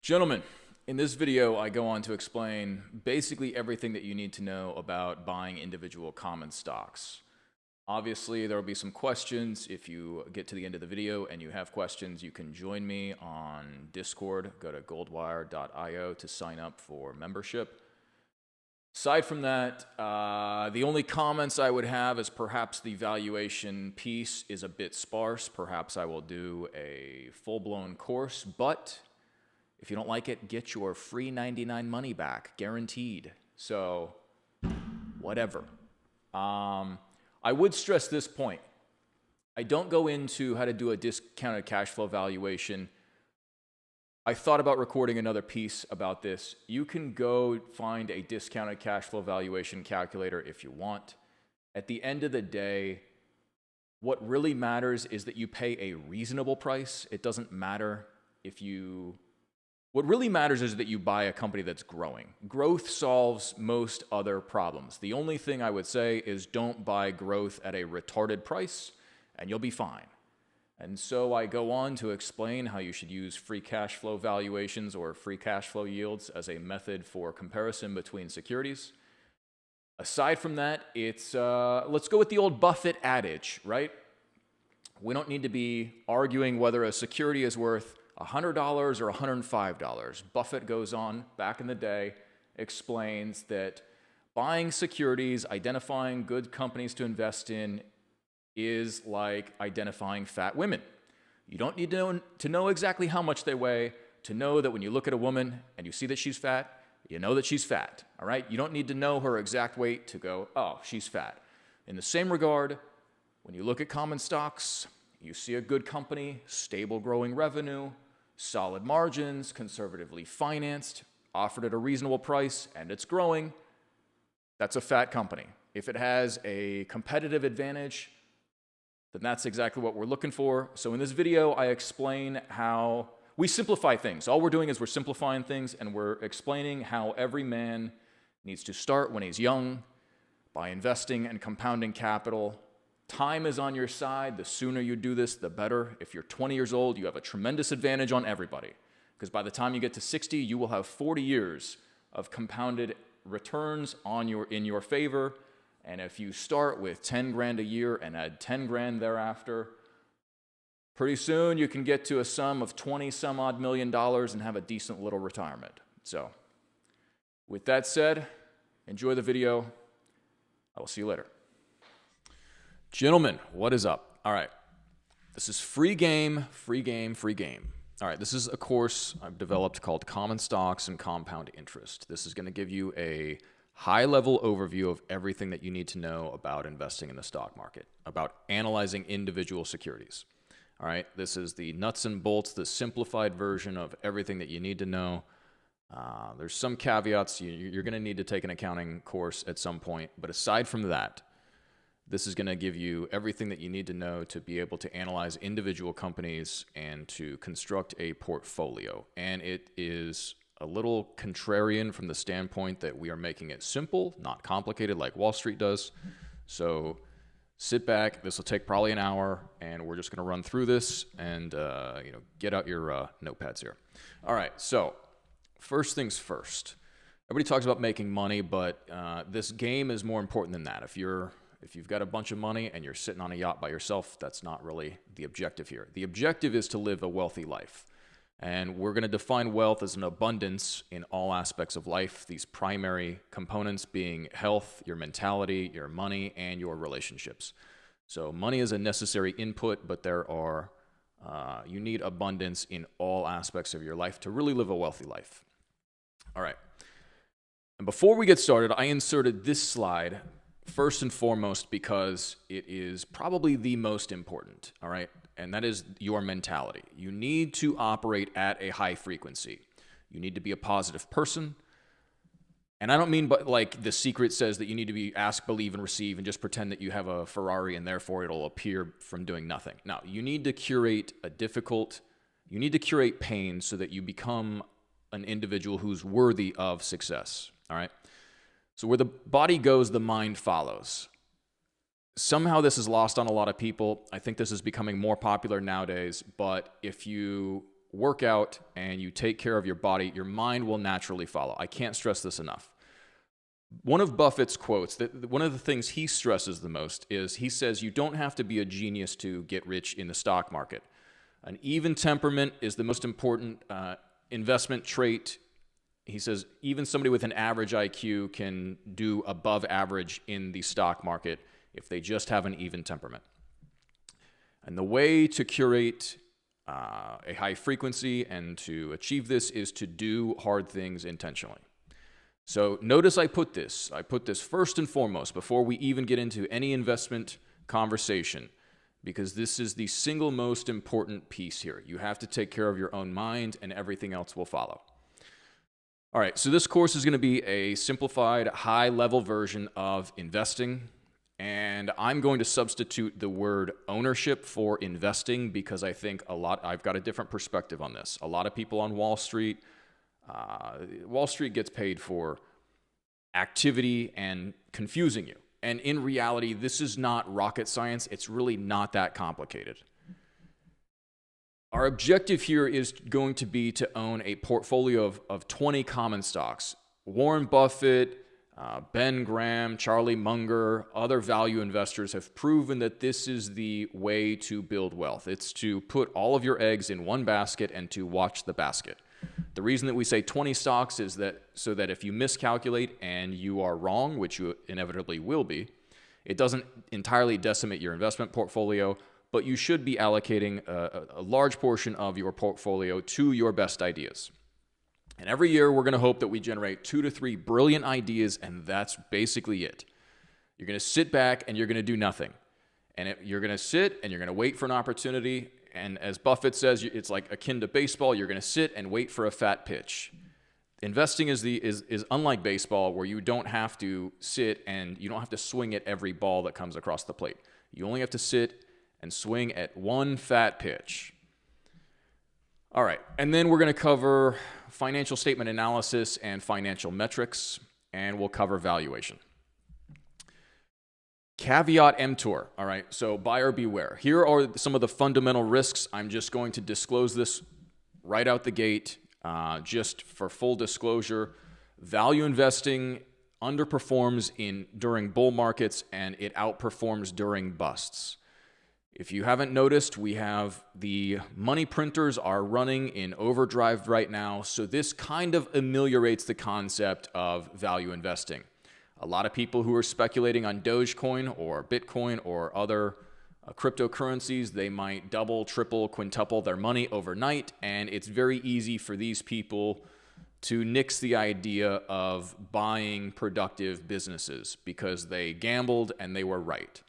Gentlemen, in this video, I go on to explain basically everything that you need to know about buying individual common stocks. Obviously, there will be some questions. If you get to the end of the video and you have questions, you can join me on Discord. Go to goldwire.io to sign up for membership. Aside from that, the only comments I would have is perhaps the valuation piece is a bit sparse. Perhaps I will do a full-blown course, but if you don't like it, get your free 99 money back, guaranteed. So, whatever. I would stress this point. I don't go into how to do a discounted cash flow valuation. I thought about recording another piece about this. You can go find a discounted cash flow valuation calculator if you want. At the end of the day, what really matters is that you pay a reasonable price. It doesn't matter if you... What really matters is that you buy a company that's growing. Growth solves most other problems. The only thing I would say is don't buy growth at a retarded price, and you'll be fine. And so I go on to explain how you should use free cash flow valuations or free cash flow yields as a method for comparison between securities. Aside from that, it's let's go with the old Buffett adage, right? We don't need to be arguing whether a security is worth $100 or $105. Buffett goes on, back in the day, explains that buying securities, identifying good companies to invest in, is like identifying fat women. You don't need to know exactly how much they weigh to know that when you look at a woman and you see that she's fat, you know that she's fat, all right? You don't need to know her exact weight to go, oh, she's fat. In the same regard, when you look at common stocks, you see a good company, stable growing revenue, solid margins, conservatively financed, offered at a reasonable price, and it's growing, that's a fat company. If it has a competitive advantage, then that's exactly what we're looking for. So in this video, I explain how we simplify things. All we're doing is we're simplifying things, and we're explaining how every man needs to start when he's young by investing and compounding capital. Time is on your side. The sooner you do this, the better. If you're 20 years old, you have a tremendous advantage on everybody, because by the time you get to 60, you will have 40 years of compounded returns in your favor. And if you start with 10 grand a year and add 10 grand thereafter, pretty soon you can get to a sum of 20 some odd million dollars and have a decent little retirement. So with that said, enjoy the video. I will see you later. Gentlemen, what is up? All right, this is free game, free game, free game. All right, this is a course I've developed called Common Stocks and Compound Interest. This is going to give you a high-level overview of everything that you need to know about investing in the stock market, about analyzing individual securities. All right, this is the nuts and bolts, the simplified version of everything that you need to know. There's some caveats. You're going to need to take an accounting course at some point, but aside from that, this is going to give you everything that you need to know to be able to analyze individual companies and to construct a portfolio. And it is a little contrarian from the standpoint that we are making it simple, not complicated like Wall Street does. So sit back. This will take probably an hour, and we're just going to run through this and get out your notepads here. All right, so first things first. Everybody talks about making money, but this game is more important than that. If you've got a bunch of money and you're sitting on a yacht by yourself, that's not really the objective here. The objective is to live a wealthy life. And we're going to define wealth as an abundance in all aspects of life, these primary components being health, your mentality, your money, and your relationships. So money is a necessary input, but you need abundance in all aspects of your life to really live a wealthy life. All right. And before we get started, I inserted this slide first and foremost because it is probably the most important, all right? And that is your mentality. You need to operate at a high frequency. You need to be a positive person. And I don't mean but like The Secret says that you need to be ask, believe, and receive and just pretend that you have a Ferrari and therefore it'll appear from doing nothing. No, you need to curate pain so that you become an individual who's worthy of success, all right? So where the body goes, the mind follows. Somehow this is lost on a lot of people. I think this is becoming more popular nowadays, but if you work out and you take care of your body, your mind will naturally follow. I can't stress this enough. One of Buffett's quotes, one of the things he stresses the most is he says, you don't have to be a genius to get rich in the stock market. An even temperament is the most important investment trait. He says even somebody with an average IQ can do above average in the stock market if they just have an even temperament. And the way to curate a high frequency and to achieve this is to do hard things intentionally. So notice I put this first and foremost before we even get into any investment conversation, because this is the single most important piece here. You have to take care of your own mind and everything else will follow. All right, so this course is going to be a simplified, high-level version of investing, and I'm going to substitute the word ownership for investing because I think I've got a different perspective on this. A lot of people on Wall Street gets paid for activity and confusing you. And in reality, this is not rocket science. It's really not that complicated. Our objective here is going to be to own a portfolio of 20 common stocks. Warren Buffett, Ben Graham, Charlie Munger, other value investors have proven that this is the way to build wealth. It's to put all of your eggs in one basket and to watch the basket. The reason that we say 20 stocks is that so that if you miscalculate and you are wrong, which you inevitably will be, it doesn't entirely decimate your investment portfolio, but you should be allocating a large portion of your portfolio to your best ideas. And every year, we're going to hope that we generate 2 to 3 brilliant ideas, and that's basically it. You're going to sit back and you're going to do nothing. And you're going to sit and you're going to wait for an opportunity. And as Buffett says, it's like akin to baseball. You're going to sit and wait for a fat pitch. Investing is unlike baseball, where you don't have to sit and you don't have to swing at every ball that comes across the plate. You only have to sit and swing at one fat pitch. All right, and then we're going to cover financial statement analysis and financial metrics, and we'll cover valuation. Caveat emptor, all right, so buyer beware. Here are some of the fundamental risks. I'm just going to disclose this right out the gate, just for full disclosure. Value investing underperforms during bull markets, and it outperforms during busts. If you haven't noticed, we have the money printers are running in overdrive right now, so this kind of ameliorates the concept of value investing. A lot of people who are speculating on Dogecoin or Bitcoin or other cryptocurrencies, they might double, triple, quintuple their money overnight, and it's very easy for these people to nix the idea of buying productive businesses because they gambled and they were right.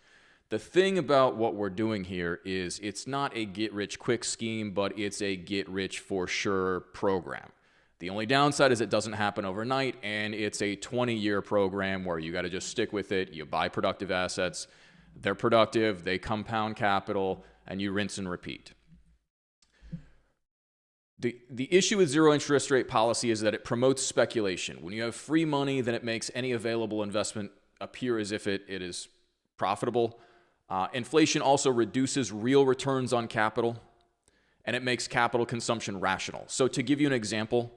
The thing about what we're doing here is it's not a get-rich-quick scheme, but it's a get-rich-for-sure program. The only downside is it doesn't happen overnight, and it's a 20-year program where you got to just stick with it. You buy productive assets. They're productive. They compound capital, and you rinse and repeat. The issue with zero interest rate policy is that it promotes speculation. When you have free money, then it makes any available investment appear as if it is profitable. Inflation also reduces real returns on capital, and it makes capital consumption rational. So to give you an example,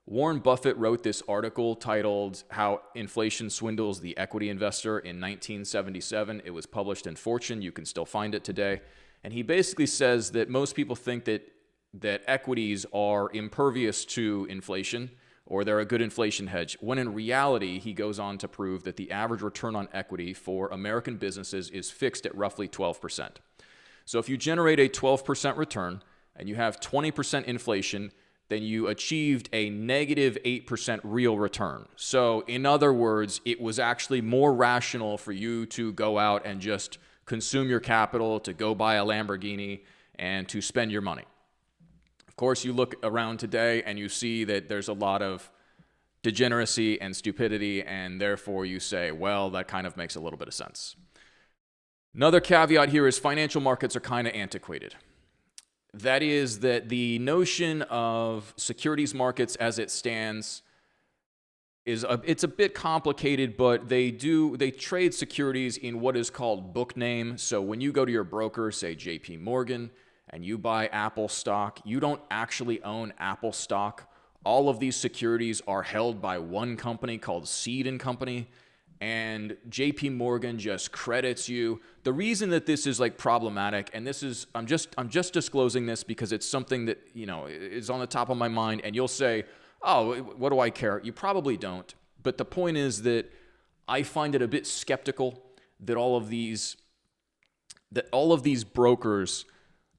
Warren Buffett wrote this article titled How Inflation Swindles the Equity Investor in 1977. It was published in Fortune. You can still find it today. And he basically says that most people think that equities are impervious to inflation, or they're a good inflation hedge, when in reality, he goes on to prove that the average return on equity for American businesses is fixed at roughly 12%. So if you generate a 12% return and you have 20% inflation, then you achieved a negative 8% real return. So in other words, it was actually more rational for you to go out and just consume your capital, to go buy a Lamborghini, and to spend your money. Of course, you look around today and you see that there's a lot of degeneracy and stupidity, and therefore you say, well, that kind of makes a little bit of sense. Another caveat here is financial markets are kind of antiquated. That is that the notion of securities markets as it stands it's a bit complicated, but they trade securities in what is called book name. So when you go to your broker, say JP Morgan, and you buy Apple stock, you don't actually own Apple stock. All of these securities are held by one company called Seed & Company, and JP Morgan just credits you. The reason that this is like problematic, and this is, I'm just disclosing this because it's something that, is on the top of my mind, and you'll say, oh, what do I care? You probably don't. But the point is that I find it a bit skeptical that all of these brokers,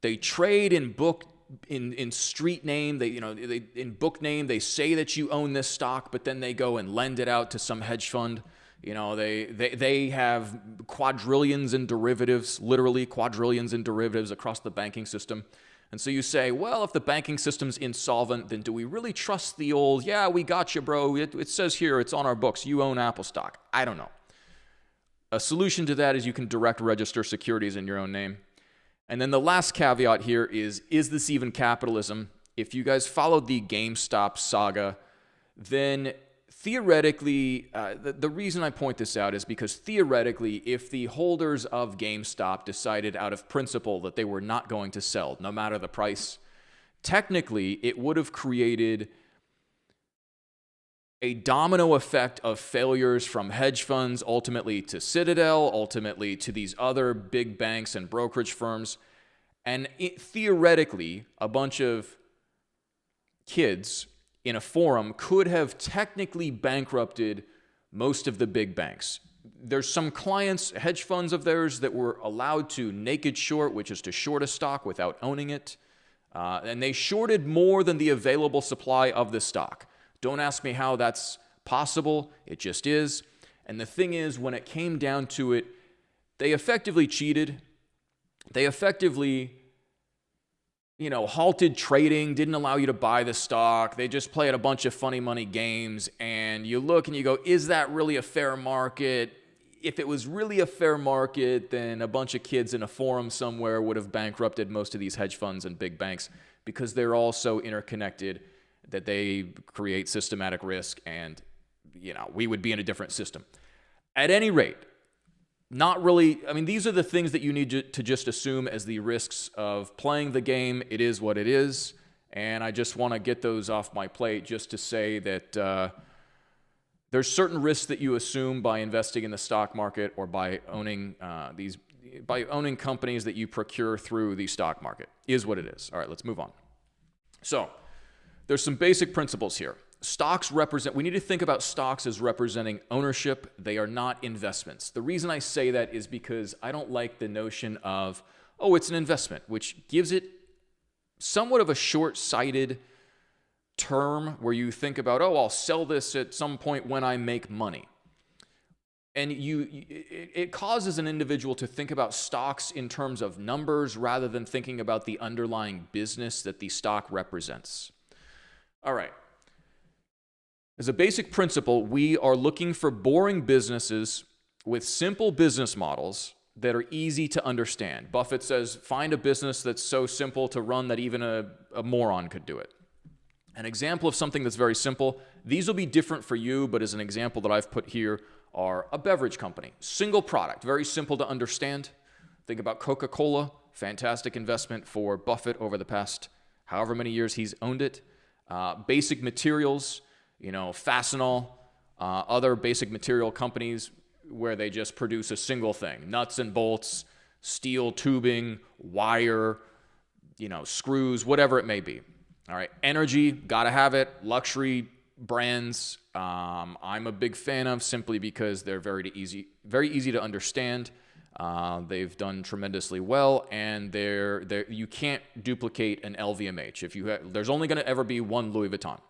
they trade in street name, they in book name, they say that you own this stock, but then they go and lend it out to some hedge fund. They have quadrillions in derivatives, literally quadrillions in derivatives across the banking system. And so you say, well, if the banking system's insolvent, then do we really trust the old, yeah, we got you, bro. It says here, it's on our books, you own Apple stock. I don't know. A solution to that is you can direct register securities in your own name. And then the last caveat here is this even capitalism? If you guys followed the GameStop saga, then theoretically, the reason I point this out is because theoretically, if the holders of GameStop decided out of principle that they were not going to sell, no matter the price, technically it would have created a domino effect of failures from hedge funds, ultimately to Citadel, ultimately to these other big banks and brokerage firms. And theoretically, a bunch of kids in a forum could have technically bankrupted most of the big banks. There's some clients, hedge funds of theirs, that were allowed to naked short, which is to short a stock without owning it. And they shorted more than the available supply of the stock. Don't ask me how that's possible. It just is. And the thing is, when it came down to it, they effectively cheated. They effectively, halted trading, didn't allow you to buy the stock. They just played a bunch of funny money games. And you look and you go, is that really a fair market? If it was really a fair market, then a bunch of kids in a forum somewhere would have bankrupted most of these hedge funds and big banks because they're all so interconnected that they create systematic risk, and we would be in a different system. At any rate, not really, these are the things that you need to just assume as the risks of playing the game. It is what it is, and I just want to get those off my plate just to say that there's certain risks that you assume by investing in the stock market or by owning companies that you procure through the stock market. Is what it is. All right, let's move on. So, there's some basic principles here. Stocks we need to think about stocks as representing ownership. They are not investments. The reason I say that is because I don't like the notion of, oh, it's an investment, which gives it somewhat of a short-sighted term where you think about, oh, I'll sell this at some point when I make money. And it causes an individual to think about stocks in terms of numbers rather than thinking about the underlying business that the stock represents. All right. As a basic principle, we are looking for boring businesses with simple business models that are easy to understand. Buffett says, find a business that's so simple to run that even a moron could do it. An example of something that's very simple, these will be different for you, but as an example that I've put here are a beverage company. Single product, very simple to understand. Think about Coca-Cola, fantastic investment for Buffett over the past however many years he's owned it. Basic materials, Fastenal, other basic material companies where they just produce a single thing, nuts and bolts, steel tubing, wire, screws, whatever it may be. All right, energy, gotta have it. Luxury brands, I'm a big fan of simply because they're very easy to understand. They've done tremendously well, and you can't duplicate an LVMH. There's only going to ever be one Louis Vuitton.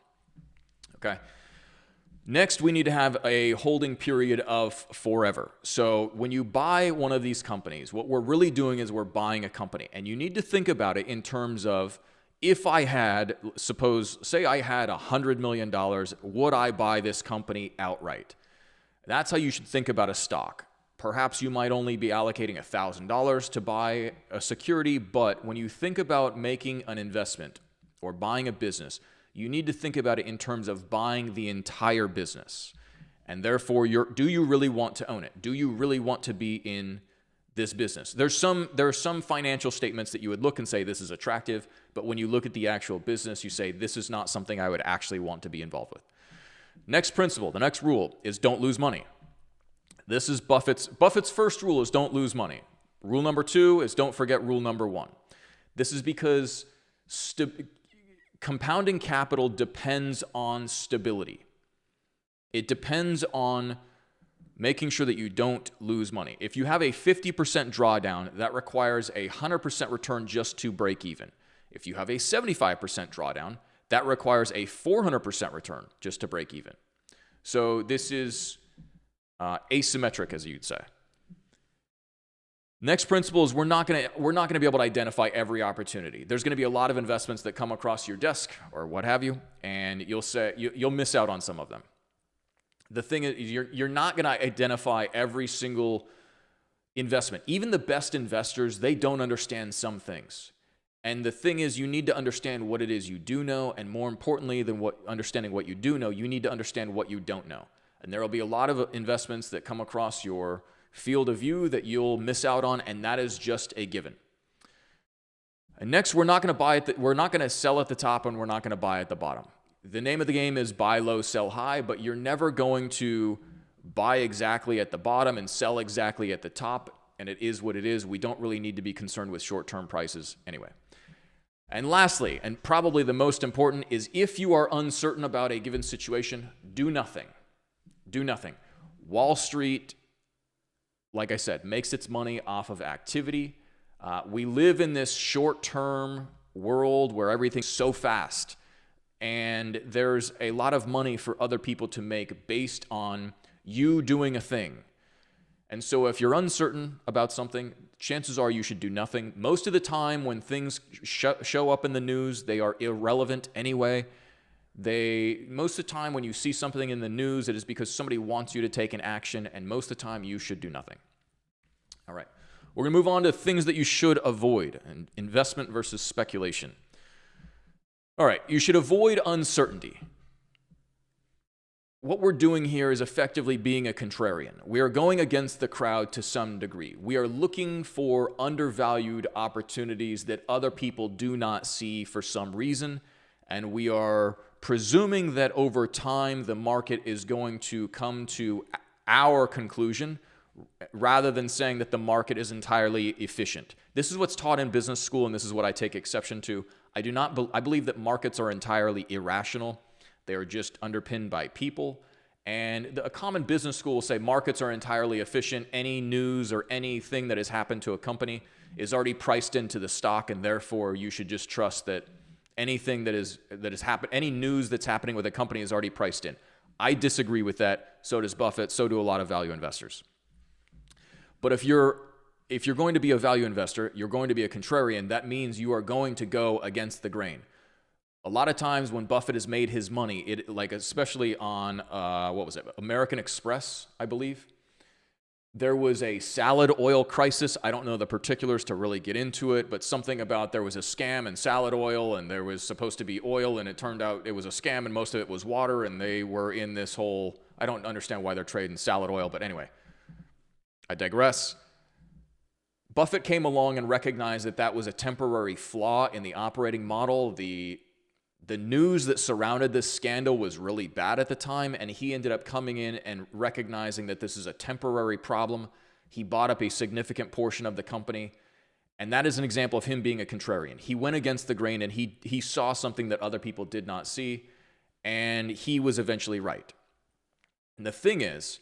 Okay. Next, we need to have a holding period of forever. So when you buy one of these companies, what we're really doing is we're buying a company, and you need to think about it in terms of, if I had, say I had $100 million, would I buy this company outright? That's how you should think about a stock. Perhaps you might only be allocating $1,000 to buy a security, but when you think about making an investment or buying a business, you need to think about it in terms of buying the entire business. And therefore, do you really want to own it? Do you really want to be in this business. There are some financial statements that you would look and say this is attractive, but when you look at the actual business, you say this is not something I would actually want to be involved with. Next principle, the next rule is don't lose money. This is Buffett's first rule is don't lose money. Rule number 2 is don't forget rule number 1. This is because compounding capital depends on stability. It depends on making sure that you don't lose money. If you have a 50% drawdown, that requires a 100% return just to break even. If you have a 75% drawdown, that requires a 400% return just to break even. So this is asymmetric, as you'd say. Next principle is we're not going to be able to identify every opportunity. There's going to be a lot of investments that come across your desk or what have you, and you'll miss out on some of them. The thing is, you're not going to identify every single investment. Even the best investors, they don't understand some things. And the thing is, you need to understand what it is you do know, and more importantly than understanding what you do know, you need to understand what you don't know. And there will be a lot of investments that come across your field of view that you'll miss out on, and that is just a given. And next, we're not going to sell at the top, and we're not going to buy at the bottom. The name of the game is buy low, sell high, but you're never going to buy exactly at the bottom and sell exactly at the top, and it is what it is. We don't really need to be concerned with short-term prices anyway. And lastly, and probably the most important, is if you are uncertain about a given situation, do nothing. Do nothing. Wall Street, like I said, makes its money off of activity. We live in this short-term world where everything's so fast, and there's a lot of money for other people to make based on you doing a thing. And so if you're uncertain about something, chances are you should do nothing. Most of the time when things show up in the news, they are irrelevant anyway. Most of the time when you see something in the news, it is because somebody wants you to take an action, and most of the time you should do nothing. All right, we're going to move on to things that you should avoid, and investment versus speculation. All right, you should avoid uncertainty. What we're doing here is effectively being a contrarian. We are going against the crowd to some degree. We are looking for undervalued opportunities that other people do not see for some reason, and we are presuming that over time the market is going to come to our conclusion rather than saying that the market is entirely efficient. This is what's taught in business school, and this is what I take exception to. I believe that markets are entirely irrational. They are just underpinned by people. And a common business school will say markets are entirely efficient. Any news or anything that has happened to a company is already priced into the stock, and therefore you should just trust that anything that has happened, any news that's happening with a company is already priced in. I disagree with that. So does Buffett. So do a lot of value investors. But if you're going to be a value investor, you're going to be a contrarian. That means you are going to go against the grain. A lot of times when Buffett has made his money, especially on American Express, I believe, there was a salad oil crisis. I don't know the particulars to really get into it, but something about there was a scam in salad oil, and there was supposed to be oil, and it turned out it was a scam, and most of it was water, and they were in this whole, I don't understand why they're trading salad oil, but anyway, I digress. Buffett came along and recognized that that was a temporary flaw in the operating model. The news that surrounded this scandal was really bad at the time, and he ended up coming in and recognizing that this is a temporary problem. He bought up a significant portion of the company, and that is an example of him being a contrarian. He went against the grain, and he saw something that other people did not see, and he was eventually right. And the thing is,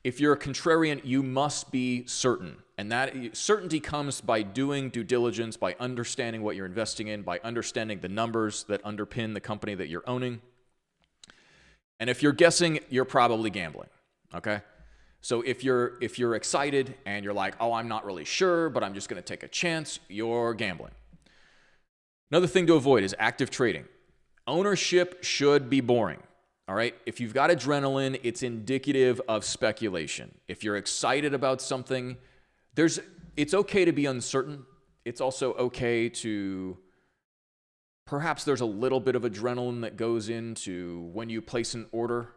if you're a contrarian, you must be certain. And that certainty comes by doing due diligence, by understanding what you're investing in, by understanding the numbers that underpin the company that you're owning. And if you're guessing, you're probably gambling, okay? So if you're excited and you're like, oh, I'm not really sure, but I'm just going to take a chance, you're gambling. Another thing to avoid is active trading. Ownership should be boring. All right, if you've got adrenaline, it's indicative of speculation. If you're excited about something, it's okay to be uncertain. It's also okay to, perhaps there's a little bit of adrenaline that goes into when you place an order,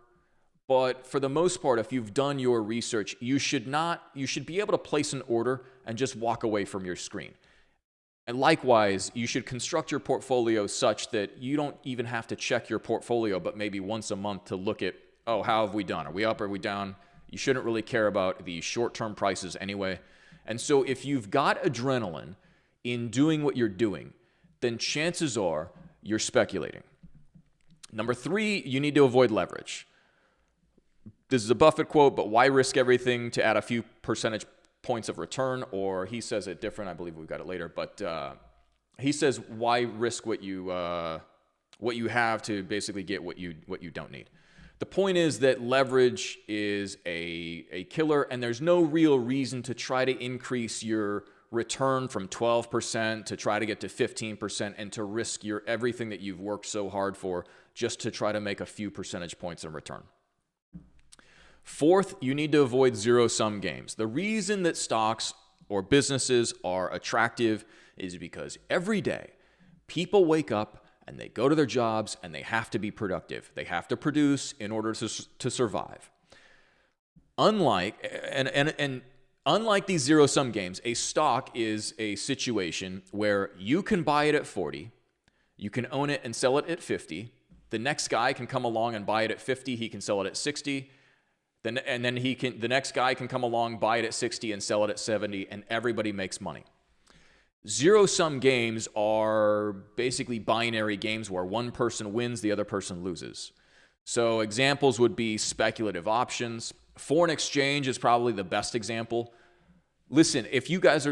But for the most part, if you've done your research, you should be able to place an order and just walk away from your screen. And likewise, you should construct your portfolio such that you don't even have to check your portfolio, but maybe once a month to look at, oh, how have we done? Are we up? Are we down? You shouldn't really care about the short-term prices anyway. And so if you've got adrenaline in doing what you're doing, then chances are you're speculating. Number 3, you need to avoid leverage. This is a Buffett quote, but why risk everything to add a few percentage points of return? Or he says it different. I believe we've got it later, but he says, why risk what you have to basically get what you don't need? The point is that leverage is a killer, and there's no real reason to try to increase your return from 12% to try to get to 15% and to risk everything that you've worked so hard for just to try to make a few percentage points in return. 4th, you need to avoid zero-sum games. The reason that stocks or businesses are attractive is because every day people wake up and they go to their jobs and they have to be productive. They have to produce in order to survive. Unlike these zero-sum games, a stock is a situation where you can buy it at 40, you can own it and sell it at 50. The next guy can come along and buy it at 50, he can sell it at 60. The next guy can come along, buy it at 60 and sell it at 70, and everybody makes money. Zero-sum games are basically binary games where one person wins, the other person loses. So examples would be speculative options. Foreign exchange is probably the best example. Listen, if you guys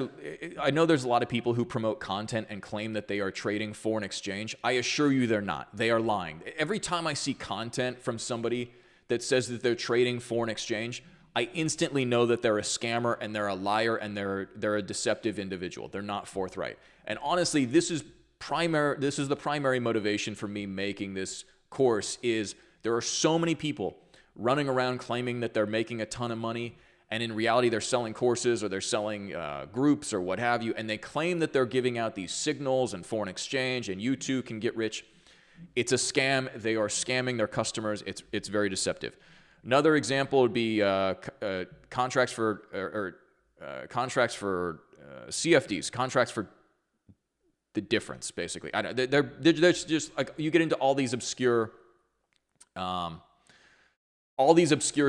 I know there's a lot of people who promote content and claim that they are trading foreign exchange. I assure you they're not. They are lying. Every time I see content from somebody that says that they're trading foreign exchange, I instantly know that they're a scammer and they're a liar and they're a deceptive individual. They're not forthright. And honestly, this is the primary motivation for me making this course is there are so many people running around claiming that they're making a ton of money, and in reality they're selling courses or they're selling groups or what have you, and they claim that they're giving out these signals and foreign exchange and you too can get rich. It's a scam. They are scamming their customers. It's very deceptive. Another example would be contracts for CFDs, contracts for the difference, basically. They're just like you get into all these obscure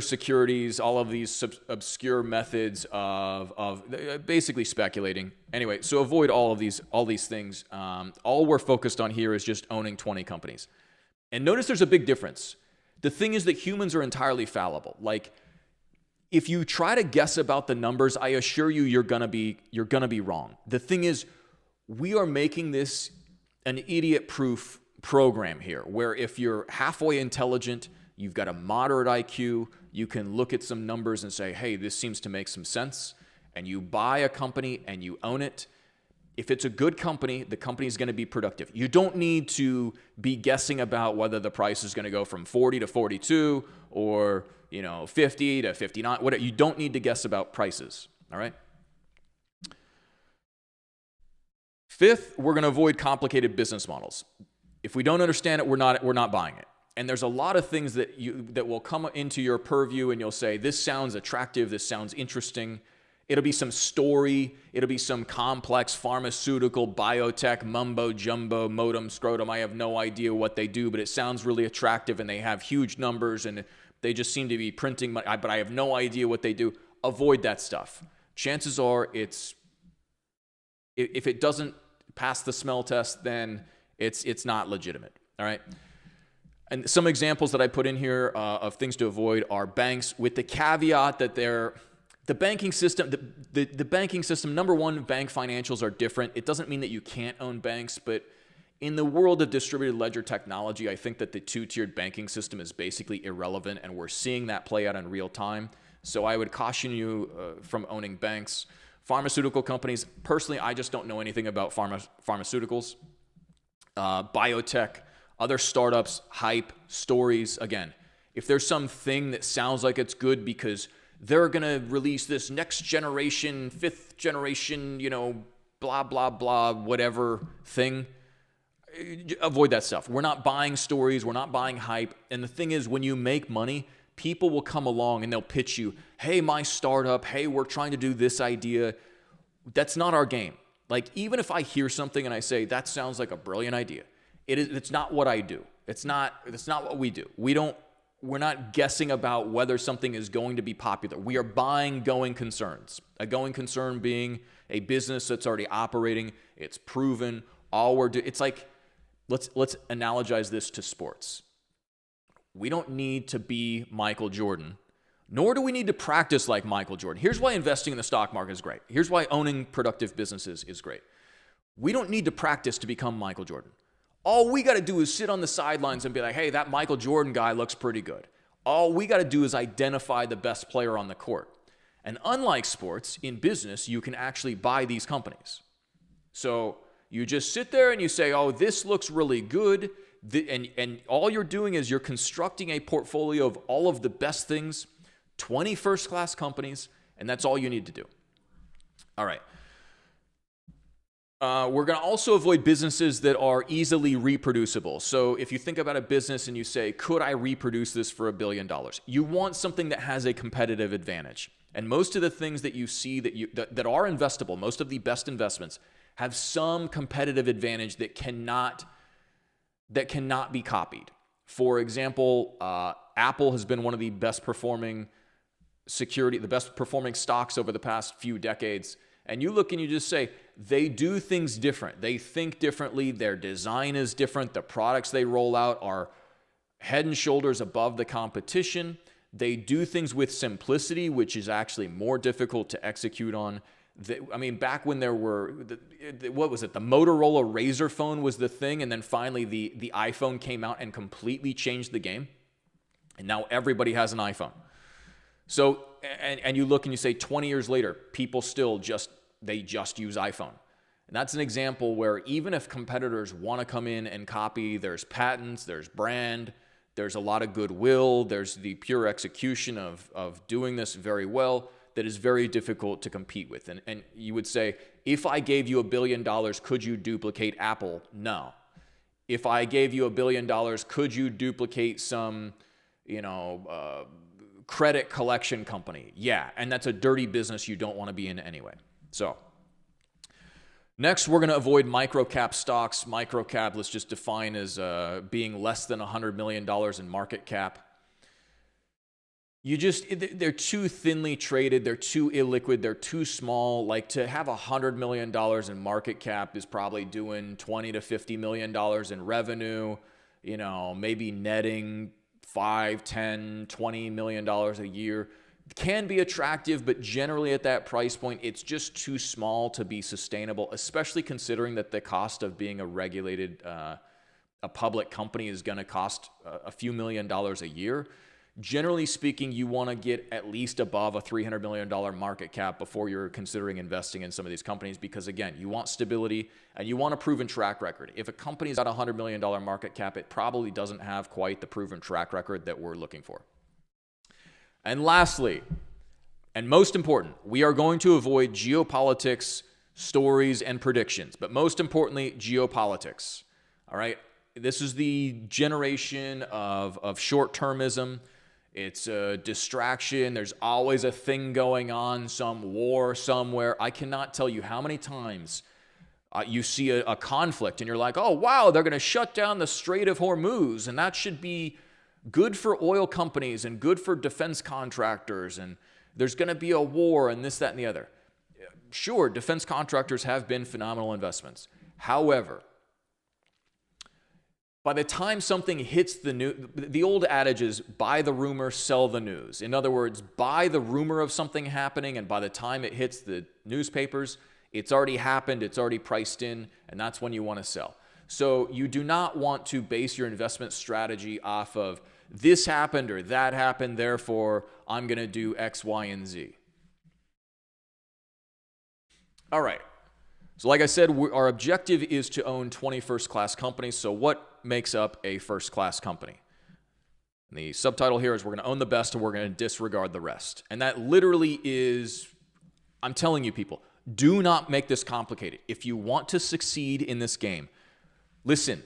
securities, all of these obscure methods of basically speculating. Anyway, so avoid all these things. All we're focused on here is just owning 20 companies. And notice there's a big difference. The thing is that humans are entirely fallible. Like, if you try to guess about the numbers, I assure you, you're gonna be wrong. The thing is, we are making this an idiot-proof program here, where if you're halfway intelligent, you've got a moderate IQ, you can look at some numbers and say, hey, this seems to make some sense, and you buy a company and you own it. If it's a good company, the company is going to be productive. You don't need to be guessing about whether the price is going to go from 40 to 42 or 50 to 59. Whatever. You don't need to guess about prices. All right. 5th, we're going to avoid complicated business models. If we don't understand it, we're not buying it. And there's a lot of things that will come into your purview, and you'll say, this sounds attractive, this sounds interesting. It'll be some story. It'll be some complex pharmaceutical, biotech, mumbo jumbo, modem, scrotum. I have no idea what they do, but it sounds really attractive, and they have huge numbers, and they just seem to be printing money, but I have no idea what they do. Avoid that stuff. Chances are if it doesn't pass the smell test, then it's not legitimate. All right. And some examples that I put in here of things to avoid are banks, with the caveat that the banking system, the banking system, number one, bank financials are different. It doesn't mean that you can't own banks, but in the world of distributed ledger technology, I think that the two-tiered banking system is basically irrelevant, and we're seeing that play out in real time. So I would caution you from owning banks. Pharmaceutical companies, personally, I just don't know anything about pharmaceuticals. Biotech, other startups, hype, stories. Again, if there's something that sounds like it's good because they're going to release this next generation, 5th generation, blah, blah, blah, whatever thing, avoid that stuff. We're not buying stories. We're not buying hype. And the thing is, when you make money, people will come along and they'll pitch you, hey, my startup, hey, we're trying to do this idea. That's not our game. Like, even if I hear something and I say, that sounds like a brilliant idea, it's not what I do. It's not what we do. We're not guessing about whether something is going to be popular. We are buying going concerns. A going concern being a business that's already operating. It's proven. It's like, let's analogize this to sports. We don't need to be Michael Jordan, nor do we need to practice like Michael Jordan. Here's why investing in the stock market is great. Here's why owning productive businesses is great. We don't need to practice to become Michael Jordan. All we got to do is sit on the sidelines and be like, hey, that Michael Jordan guy looks pretty good. All we got to do is identify the best player on the court. And unlike sports, in business, you can actually buy these companies. So you just sit there and you say, oh, this looks really good. And all you're doing is you're constructing a portfolio of all of the best things, 20 first-class companies, and that's all you need to do. All right. We're going to also avoid businesses that are easily reproducible. So if you think about a business and you say, could I reproduce this for $1 billion? You want something that has a competitive advantage. And most of the things that you see that are investable, most of the best investments, have some competitive advantage that cannot be copied. For example, Apple has been one of the best performing stocks over the past few decades. And you look and you just say, they do things different. They think differently. Their design is different. The products they roll out are head and shoulders above the competition. They do things with simplicity, which is actually more difficult to execute on. Back when there were, what was it? The Motorola Razr phone was the thing. And then finally the iPhone came out and completely changed the game. And now everybody has an iPhone. So, and you look and you say 20 years later, people still just use iPhone. And that's an example where even if competitors want to come in and copy, there's patents, there's brand, there's a lot of goodwill, there's the pure execution of doing this very well that is very difficult to compete with. And you would say, if I gave you $1 billion, could you duplicate Apple? No. If I gave you $1 billion, could you duplicate some, credit collection company? Yeah, and that's a dirty business you don't want to be in anyway. So next, we're going to avoid microcap stocks. Microcap, let's just define as being less than $100 million in market cap. They're too thinly traded, they're too illiquid, they're too small. Like, to have $100 million in market cap is probably doing $20 to $50 million in revenue, maybe netting $5, $10, $20 million a year. Can be attractive, but generally at that price point, it's just too small to be sustainable, especially considering that the cost of being a regulated, a public company is going to cost a few $1 million a year. Generally speaking, you want to get at least above a $300 million market cap before you're considering investing in some of these companies because, again, you want stability and you want a proven track record. If a company's got a $100 million market cap, it probably doesn't have quite the proven track record that we're looking for. And lastly, and most important, we are going to avoid geopolitics, stories, and predictions. But most importantly, geopolitics. All right? This is the generation of short-termism. It's a distraction. There's always a thing going on, some war somewhere. I cannot tell you how many times you see a conflict and you're like, oh, wow, they're going to shut down the Strait of Hormuz, and that should be good for oil companies and good for defense contractors, and there's going to be a war and this, that, and the other. Sure, defense contractors have been phenomenal investments. However, by the time something hits the news, the old adage is buy the rumor, sell the news. In other words, buy the rumor of something happening, and by the time it hits the newspapers, it's already happened, it's already priced in, and that's when you want to sell. So you do not want to base your investment strategy off of this happened or that happened, therefore I'm going to do X, Y, and Z. All right. So like I said, our objective is to own 20 first-class companies. So what makes up a first-class company? And the subtitle here is we're going to own the best and we're going to disregard the rest. And that literally is, I'm telling you people, do not make this complicated. If you want to succeed in this game, listen,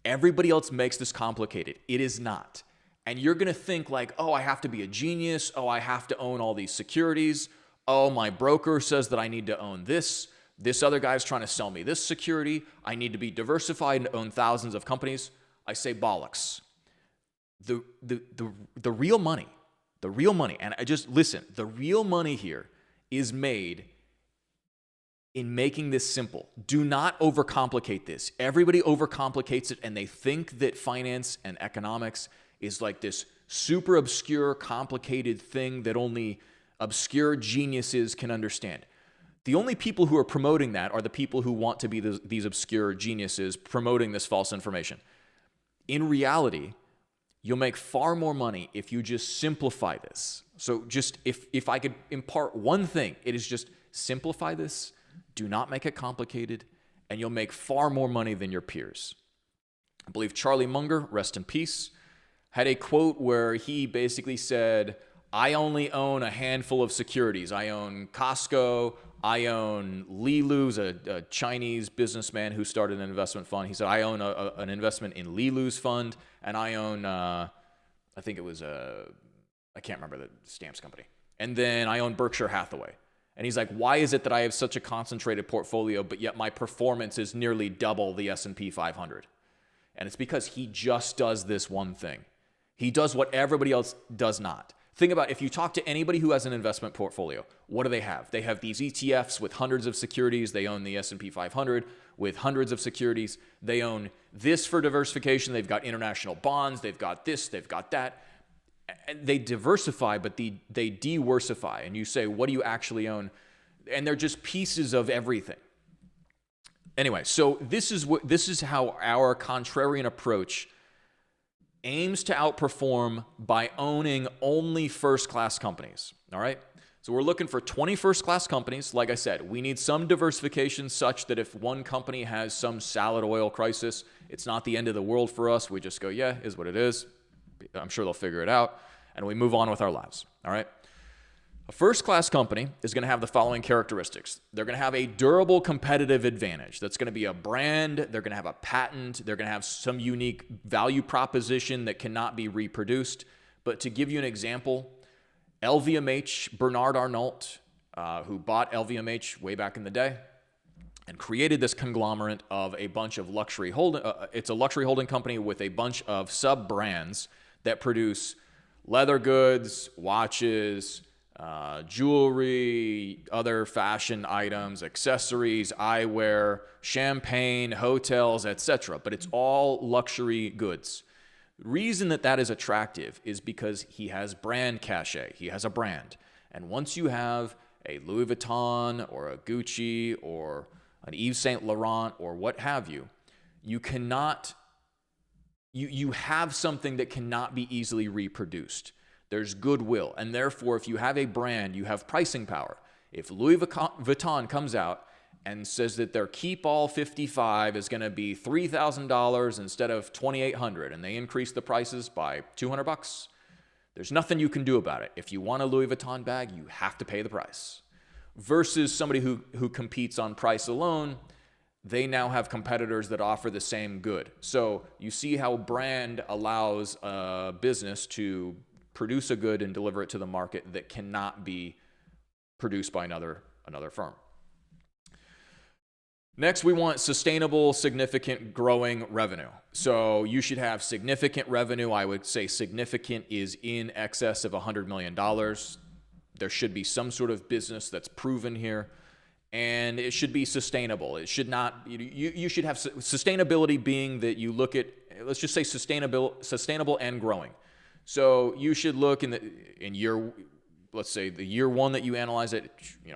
everybody else makes this complicated. It is not. And you're going to think like, oh, I have to be a genius. Oh, I have to own all these securities. Oh, my broker says that I need to own this. This other guy's trying to sell me this security. I need to be diversified and own thousands of companies. I say bollocks. The real money, and I just listen, the real money here is made in making this simple. Do not overcomplicate this. Everybody overcomplicates it, and they think that finance and economics is like this super obscure, complicated thing that only obscure geniuses can understand. The only people who are promoting that are the people who want to be these obscure geniuses promoting this false information. In reality, you'll make far more money if you just simplify this. So just if I could impart one thing, it is just simplify this, do not make it complicated, and you'll make far more money than your peers. I believe Charlie Munger, rest in peace, had a quote where he basically said, I only own a handful of securities. I own Costco. I own Li Lu's, a Chinese businessman who started an investment fund. He said, I own an investment in Li Lu's fund, and I own, I think it was, I can't remember the stamps company. And then I own Berkshire Hathaway. And he's like, why is it that I have such a concentrated portfolio, but yet my performance is nearly double the S&P 500? And it's because he just does this one thing. He does what everybody else does not. Think about if you talk to anybody who has an investment portfolio, what do they have? They have these ETFs with hundreds of securities. They own the S&P 500 with hundreds of securities. They own this for diversification. They've got international bonds. They've got this. They've got that. They diversify, but they diversify. And you say, what do you actually own? And they're just pieces of everything. Anyway, so this is how our contrarian approach aims to outperform by owning only first-class companies, all right? So we're looking for 20 first-class companies. Like I said, we need some diversification such that if one company has some salad oil crisis, it's not the end of the world for us. We just go, yeah, is what it is. I'm sure they'll figure it out, and we move on with our lives, all right? A first-class company is going to have the following characteristics. They're going to have a durable competitive advantage. That's going to be a brand. They're going to have a patent. They're going to have some unique value proposition that cannot be reproduced. But to give you an example, LVMH, Bernard Arnault, who bought LVMH way back in the day and created this conglomerate of a bunch of luxury holding. It's a luxury holding company with a bunch of sub-brands that produce leather goods, watches, jewelry, other fashion items, accessories, eyewear, champagne, hotels, etc. But it's all luxury goods. The reason that is attractive is because he has brand cachet. He has a brand. And once you have a Louis Vuitton or a Gucci or an Yves Saint Laurent or what have you, you cannot, you have something that cannot be easily reproduced. There's goodwill, and therefore, if you have a brand, you have pricing power. If Louis Vuitton comes out and says that their Keep All 55 is going to be $3,000 instead of $2,800, and they increase the prices by $200, there's nothing you can do about it. If you want a Louis Vuitton bag, you have to pay the price. Versus somebody who competes on price alone, they now have competitors that offer the same good. So you see how brand allows a business to produce a good and deliver it to the market that cannot be produced by another firm. Next, we want sustainable, significant, growing revenue. So you should have significant revenue. I would say significant is in excess of $100 million. There should be some sort of business that's proven here, and it should be sustainable. It should not, you should have sustainability being that you look at, let's just say sustainable and growing. So you should look let's say the year one that you analyze it,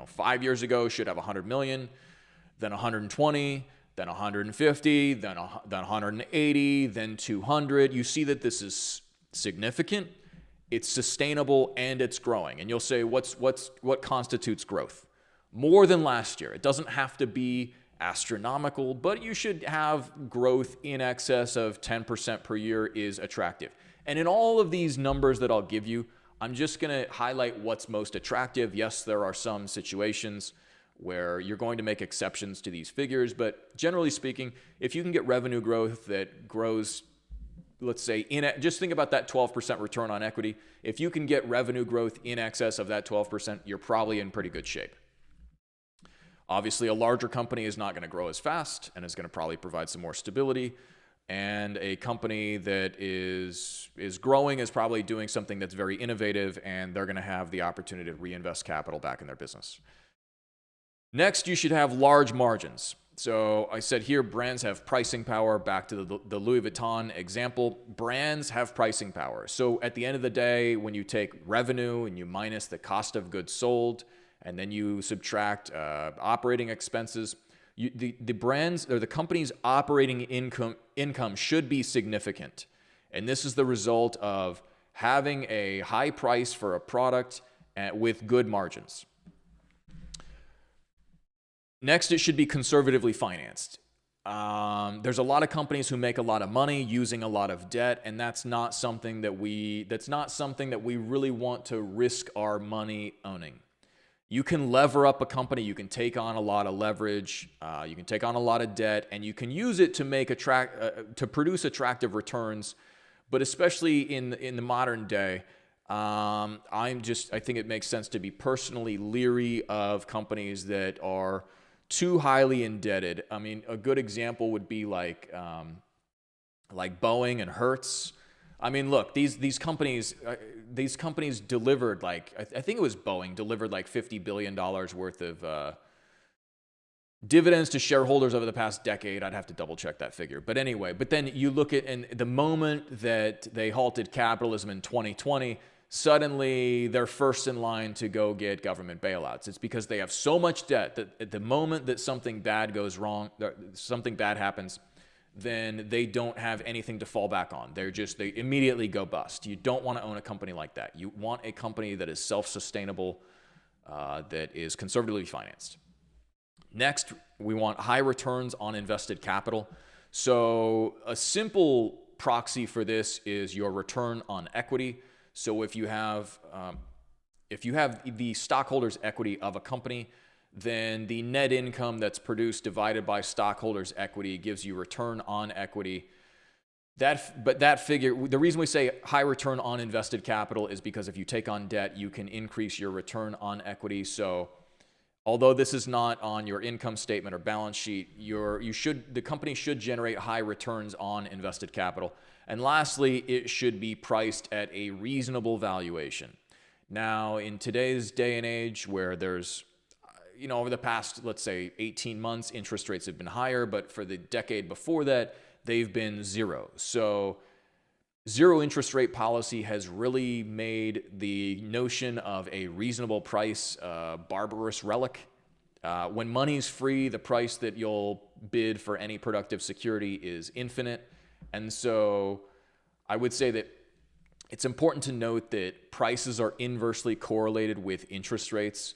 5 years ago should have 100 million, then 120, then 150, then 180, then 200. You see that this is significant, it's sustainable, and it's growing. And you'll say, what constitutes growth? More than last year. It doesn't have to be astronomical, but you should have growth in excess of 10% per year is attractive. And in all of these numbers that I'll give you, I'm just going to highlight what's most attractive. Yes, there are some situations where you're going to make exceptions to these figures, but generally speaking, if you can get revenue growth that grows let's say, just think about that 12% return on equity. If you can get revenue growth in excess of that 12%, you're probably in pretty good shape. Obviously, a larger company is not going to grow as fast and is going to probably provide some more stability. And a company that is growing is probably doing something that's very innovative, and they're going to have the opportunity to reinvest capital back in their business. Next, you should have large margins. So I said here, brands have pricing power. Back to the Louis Vuitton example, brands have pricing power. So at the end of the day, when you take revenue and you minus the cost of goods sold, and then you subtract operating expenses, the brands or the company's operating income should be significant. And this is the result of having a high price for a product with good margins. Next, it should be conservatively financed. There's a lot of companies who make a lot of money using a lot of debt, and that's not something that we really want to risk our money owning. You can lever up a company, you can take on a lot of leverage, you can take on a lot of debt, and you can use it to produce attractive returns. But especially in the modern day, I think it makes sense to be personally leery of companies that are too highly indebted. I mean, a good example would be like Boeing and Hertz. I mean, look, these companies delivered I think it was Boeing delivered like $50 billion worth of dividends to shareholders over the past decade. I'd have to double check that figure. But anyway, then you look at, and the moment that they halted capitalism in 2020, suddenly they're first in line to go get government bailouts. It's because they have so much debt that at the moment that something bad goes wrong, something bad happens, then they don't have anything to fall back on. They immediately go bust. You don't want to own a company like that. You want a company that is self-sustainable, that is conservatively financed. Next, we want high returns on invested capital. So a simple proxy for this is your return on equity. So if you have the stockholders' equity of a company, then the net income that's produced divided by stockholders' equity gives you return on equity. But that figure, the reason we say high return on invested capital is because if you take on debt, you can increase your return on equity. So although this is not on your income statement or balance sheet, the company should generate high returns on invested capital. And lastly, it should be priced at a reasonable valuation. Now, in today's day and age where there's, over the past, let's say 18 months, interest rates have been higher, but for the decade before that, they've been zero. So zero interest rate policy has really made the notion of a reasonable price a barbarous relic. When money's free, the price that you'll bid for any productive security is infinite. And so I would say that it's important to note that prices are inversely correlated with interest rates,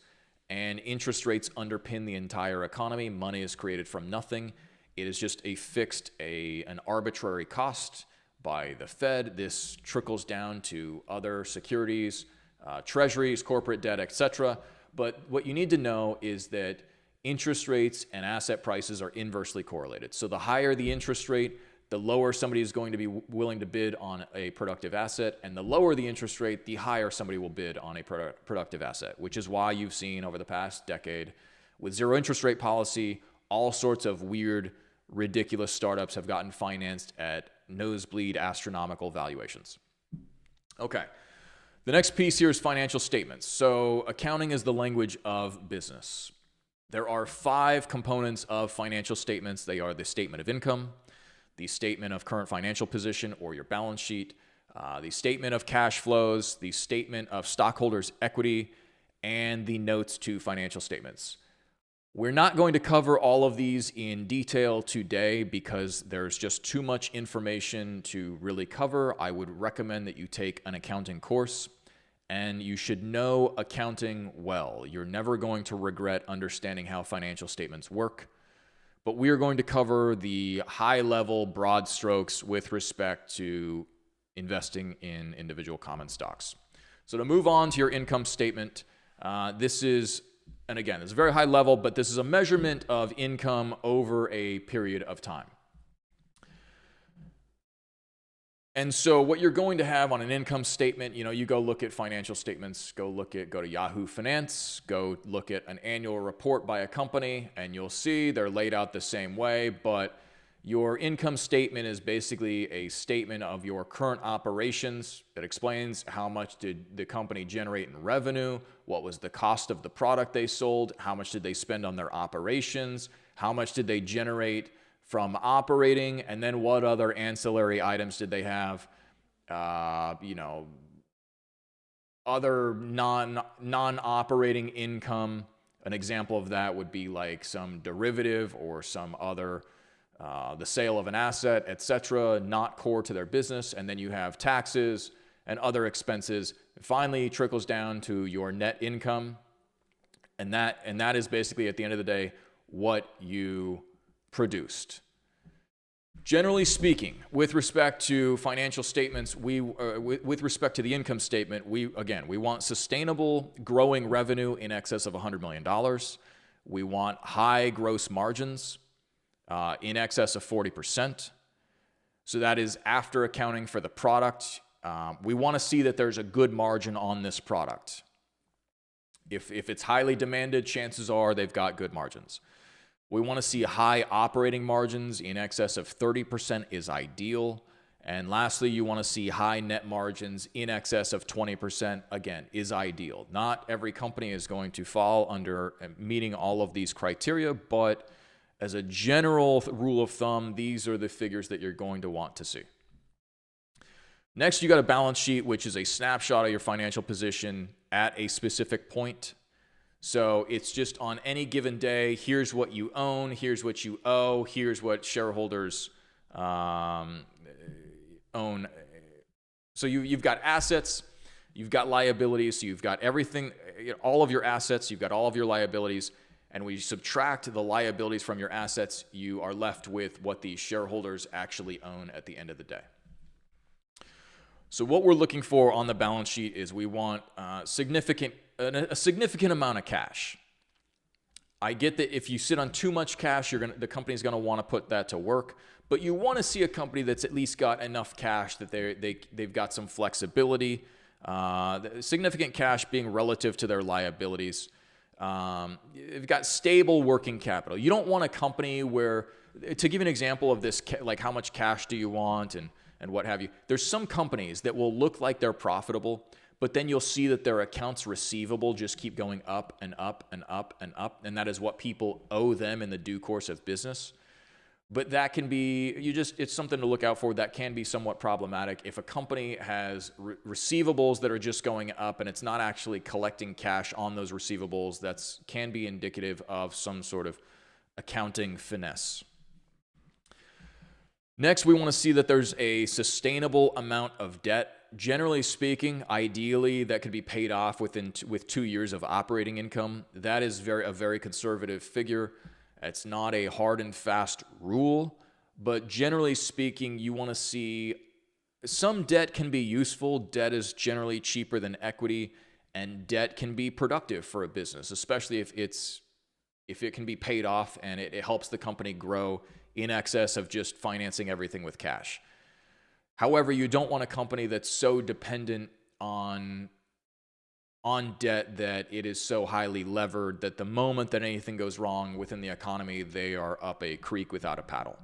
and interest rates underpin the entire economy. Money is created from nothing. It is just a fixed, an arbitrary cost by the Fed. This trickles down to other securities, treasuries, corporate debt, etc. But what you need to know is that interest rates and asset prices are inversely correlated. So the higher the interest rate, the lower somebody is going to be willing to bid on a productive asset, and the lower the interest rate, the higher somebody will bid on a productive asset, which is why you've seen over the past decade with zero interest rate policy, all sorts of weird, ridiculous startups have gotten financed at nosebleed astronomical valuations. Okay. The next piece here is financial statements. So accounting is the language of business. There are 5 components of financial statements. They are the statement of income, the statement of current financial position or your balance sheet, the statement of cash flows, the statement of stockholders' equity, and the notes to financial statements. We're not going to cover all of these in detail today because there's just too much information to really cover. I would recommend that you take an accounting course, and you should know accounting well. You're never going to regret understanding how financial statements work. But we are going to cover the high-level broad strokes with respect to investing in individual common stocks. So to move on to your income statement, this is, and again, it's very high level, but this is a measurement of income over a period of time. And so what you're going to have on an income statement, you go look at financial statements, go to Yahoo Finance, go look at an annual report by a company, and you'll see they're laid out the same way, but your income statement is basically a statement of your current operations that explains how much did the company generate in revenue, what was the cost of the product they sold, how much did they spend on their operations, how much did they generate from operating, and then what other ancillary items did they have, other non-operating income. An example of that would be like some derivative or some other, the sale of an asset, etc., not core to their business. And then you have taxes and other expenses. It finally trickles down to your net income. And that is basically, at the end of the day, what you produced. Generally speaking, with respect to financial statements, with respect to the income statement, we want sustainable growing revenue in excess of $100 million. We want high gross margins in excess of 40%. So that is after accounting for the product. We want to see that there's a good margin on this product. If it's highly demanded, chances are they've got good margins. We want to see high operating margins in excess of 30% is ideal. And lastly, you want to see high net margins in excess of 20%, again, is ideal. Not every company is going to fall under meeting all of these criteria, but as a general rule of thumb, these are the figures that you're going to want to see. Next, you got a balance sheet, which is a snapshot of your financial position at a specific point. So it's just on any given day, here's what you own, here's what you owe, here's what shareholders own. So you've got assets, you've got liabilities, so you've got everything, all of your assets, you've got all of your liabilities, and when you subtract the liabilities from your assets, you are left with what the shareholders actually own at the end of the day. So what we're looking for on the balance sheet is we want a significant amount of cash. I get that if you sit on too much cash, the company's going to want to put that to work, but you want to see a company that's at least got enough cash that they've got some flexibility, significant cash being relative to their liabilities. They've got stable working capital. You don't want a company where, to give an example of this, like how much cash do you want and what have you. There's some companies that will look like they're profitable, but then you'll see that their accounts receivable just keep going up and up and up and up, and that is what people owe them in the due course of business. But that can be, it's something to look out for. That can be somewhat problematic. If a company has receivables that are just going up and it's not actually collecting cash on those receivables, that can be indicative of some sort of accounting finesse. Next, we want to see that there's a sustainable amount of debt. Generally speaking, ideally, that could be paid off with 2 years of operating income. That is a very conservative figure. It's not a hard and fast rule, but generally speaking, you want to see some debt can be useful. Debt is generally cheaper than equity, and debt can be productive for a business, especially if it can be paid off and it helps the company grow in excess of just financing everything with cash. However, you don't want a company that's so dependent on debt that it is so highly levered that the moment that anything goes wrong within the economy, they are up a creek without a paddle.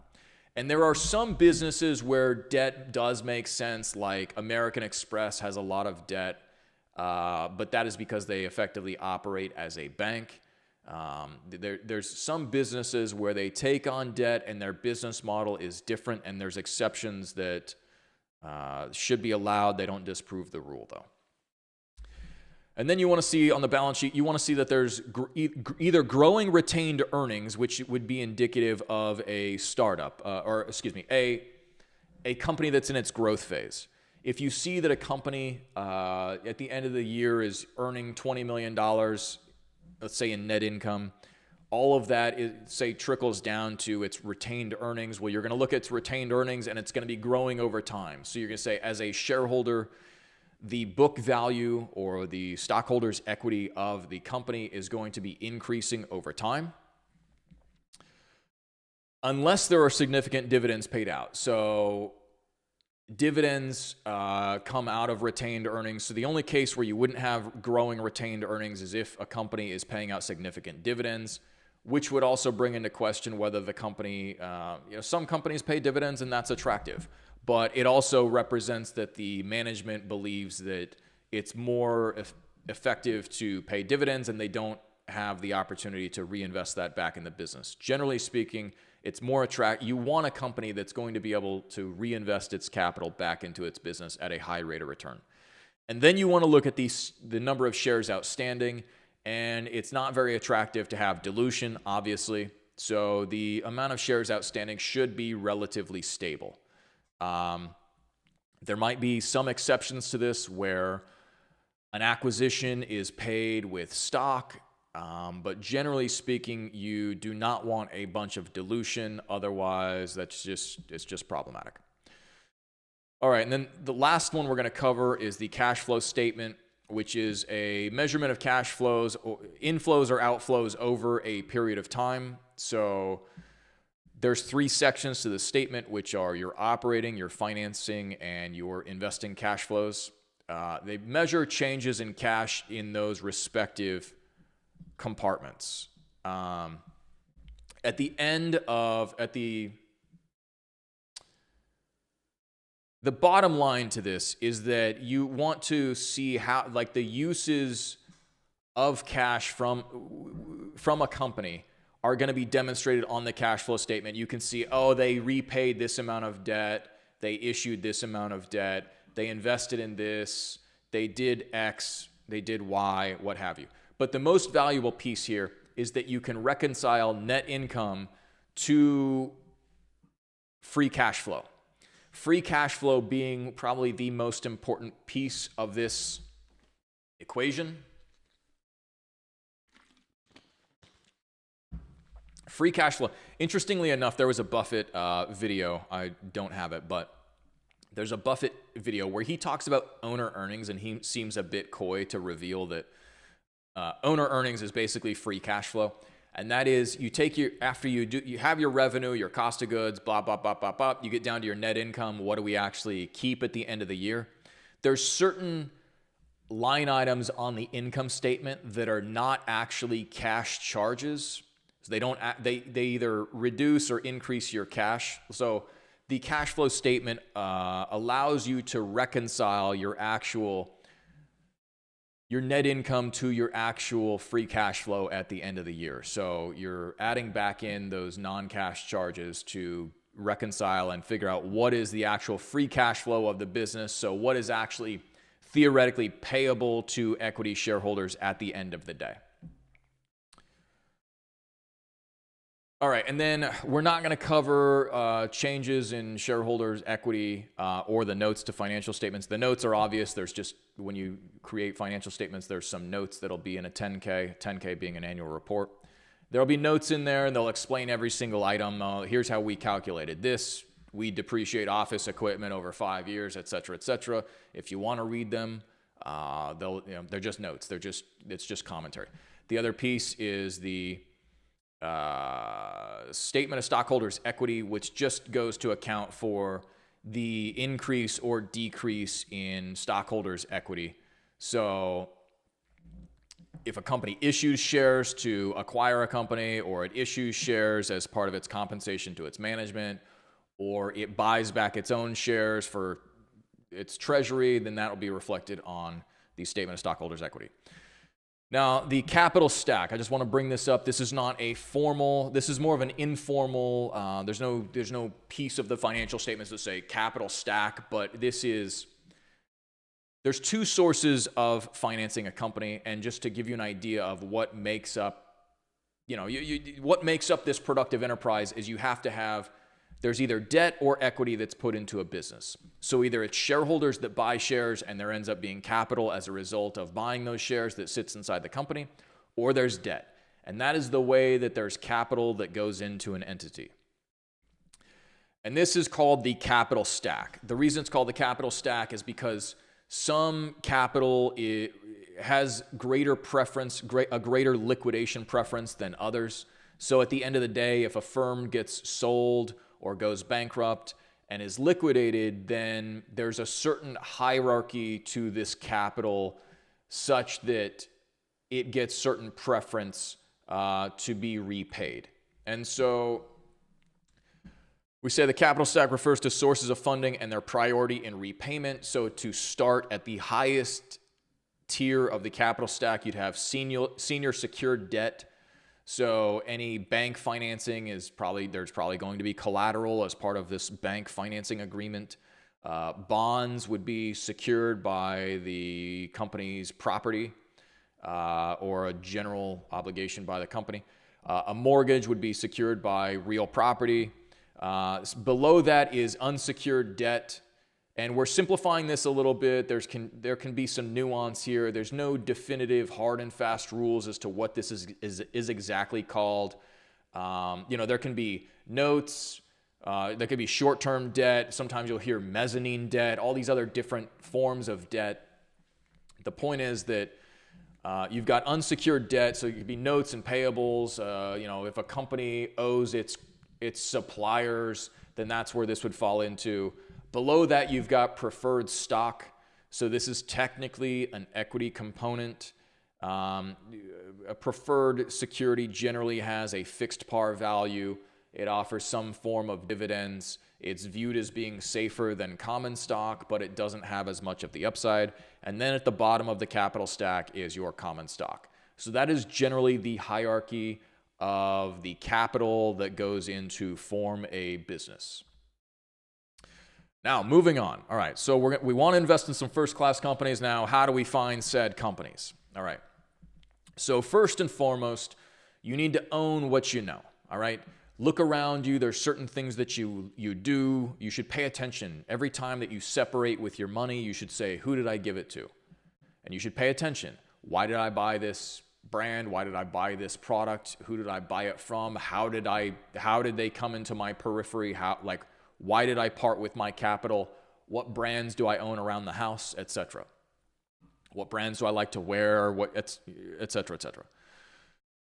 And there are some businesses where debt does make sense, like American Express has a lot of debt, but that is because they effectively operate as a bank. There's some businesses where they take on debt and their business model is different, and there's exceptions that should be allowed. They don't disprove the rule, though. And then you want to see on the balance sheet, you want to see that there's either growing retained earnings, which would be indicative of a startup, a company that's in its growth phase. If you see that a company at the end of the year is earning $20 million, let's say in net income, all of that trickles down to its retained earnings. Well, you're going to look at its retained earnings and it's going to be growing over time. So you're going to say, as a shareholder, the book value or the stockholders' equity of the company is going to be increasing over time, unless there are significant dividends paid out. So dividends come out of retained earnings. So the only case where you wouldn't have growing retained earnings is if a company is paying out significant dividends, which would also bring into question whether the company, some companies pay dividends and that's attractive, but it also represents that the management believes that it's more effective to pay dividends and they don't have the opportunity to reinvest that back in the business. Generally speaking, it's more attractive. You want a company that's going to be able to reinvest its capital back into its business at a high rate of return. And then you want to look at the number of shares outstanding, and it's not very attractive to have dilution, obviously. So the amount of shares outstanding should be relatively stable. There might be some exceptions to this where an acquisition is paid with stock. But generally speaking, you do not want a bunch of dilution. Otherwise, it's just problematic. All right, and then the last one we're going to cover is the cash flow statement, which is a measurement of cash flows, or inflows or outflows over a period of time. So there's 3 sections to the statement, which are your operating, your financing, and your investing cash flows. They measure changes in cash in those respective compartments. The bottom line to this is that you want to see how, like, the uses of cash from a company are going to be demonstrated on the cash flow statement. You can see, they repaid this amount of debt, they issued this amount of debt, they invested in this, they did X, they did Y, what have you. But the most valuable piece here is that you can reconcile net income to free cash flow. Free cash flow being probably the most important piece of this equation. Free cash flow. Interestingly enough, there was a Buffett video. I don't have it, but there's a Buffett video where he talks about owner earnings, and he seems a bit coy to reveal that owner earnings is basically free cash flow. And that is, you take you have your revenue, your cost of goods, blah, blah, blah, blah, blah. You get down to your net income. What do we actually keep at the end of the year? There's certain line items on the income statement that are not actually cash charges. So they either reduce or increase your cash. So the cash flow statement allows you to reconcile your net income to your actual free cash flow at the end of the year. So you're adding back in those non-cash charges to reconcile and figure out what is the actual free cash flow of the business. So what is actually theoretically payable to equity shareholders at the end of the day. All right, and then we're not going to cover changes in shareholders' equity or the notes to financial statements. The notes are obvious. There's just, when you create financial statements, there's some notes that'll be in a 10K being an annual report. There'll be notes in there, and they'll explain every single item. Here's how we calculated this. We depreciate office equipment over 5 years, et cetera, et cetera. If you want to read them, they're just notes. It's just commentary. The other piece is the statement of stockholders' equity, which just goes to account for the increase or decrease in stockholders' equity. So if a company issues shares to acquire a company, or it issues shares as part of its compensation to its management, or it buys back its own shares for its treasury, then that will be reflected on the statement of stockholders' equity. Now, the capital stack, I just want to bring this up. This is not a formal, this is more of an informal, there's no piece of the financial statements that say capital stack, but there's 2 sources of financing a company. And just to give you an idea of what makes up, what makes up this productive enterprise is you have to have, there's either debt or equity that's put into a business. So either it's shareholders that buy shares and there ends up being capital as a result of buying those shares that sits inside the company, or there's debt. And that is the way that there's capital that goes into an entity. And this is called the capital stack. The reason it's called the capital stack is because some capital has greater preference, a greater liquidation preference than others. So at the end of the day, if a firm gets sold or goes bankrupt and is liquidated, then there's a certain hierarchy to this capital such that it gets certain preference to be repaid. And so we say the capital stack refers to sources of funding and their priority in repayment. So to start at the highest tier of the capital stack, you'd have senior secured debt. So any bank financing there's probably going to be collateral as part of this bank financing agreement. Bonds would be secured by the company's property or a general obligation by the company. A mortgage would be secured by real property. Below that is unsecured debt. And we're simplifying this a little bit. There can be some nuance here. There's no definitive hard and fast rules as to what this is exactly called. There can be notes. There could be short-term debt. Sometimes you'll hear mezzanine debt, all these other different forms of debt. The point is that you've got unsecured debt, so it could be notes and payables. If a company owes its suppliers, then that's where this would fall into. Below that, you've got preferred stock. So this is technically an equity component. A preferred security generally has a fixed par value. It offers some form of dividends. It's viewed as being safer than common stock, but it doesn't have as much of the upside. And then at the bottom of the capital stack is your common stock. So that is generally the hierarchy of the capital that goes into form a business. Now, moving on. All right, so we want to invest in some first-class companies now. How do we find said companies? All right. So first and foremost, you need to own what you know. All right. Look around you. There's certain things that you do. You should pay attention. Every time that you separate with your money, you should say, who did I give it to? And you should pay attention. Why did I buy this brand? Why did I buy this product? Who did I buy it from? How did they come into my periphery? Why did I part with my capital? What brands do I own around the house, etc.? What brands do I like to wear, etc., etc.?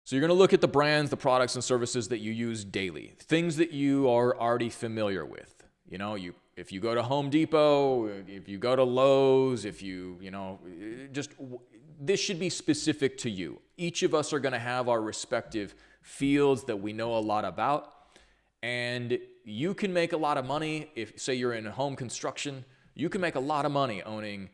So you're going to look at the brands, the products and services that you use daily, things that you are already familiar with. If you go to Home Depot, if you go to Lowe's, this should be specific to you. Each of us are going to have our respective fields that we know a lot about. And you can make a lot of money if, say, you're in home construction. You can make a lot of money owning,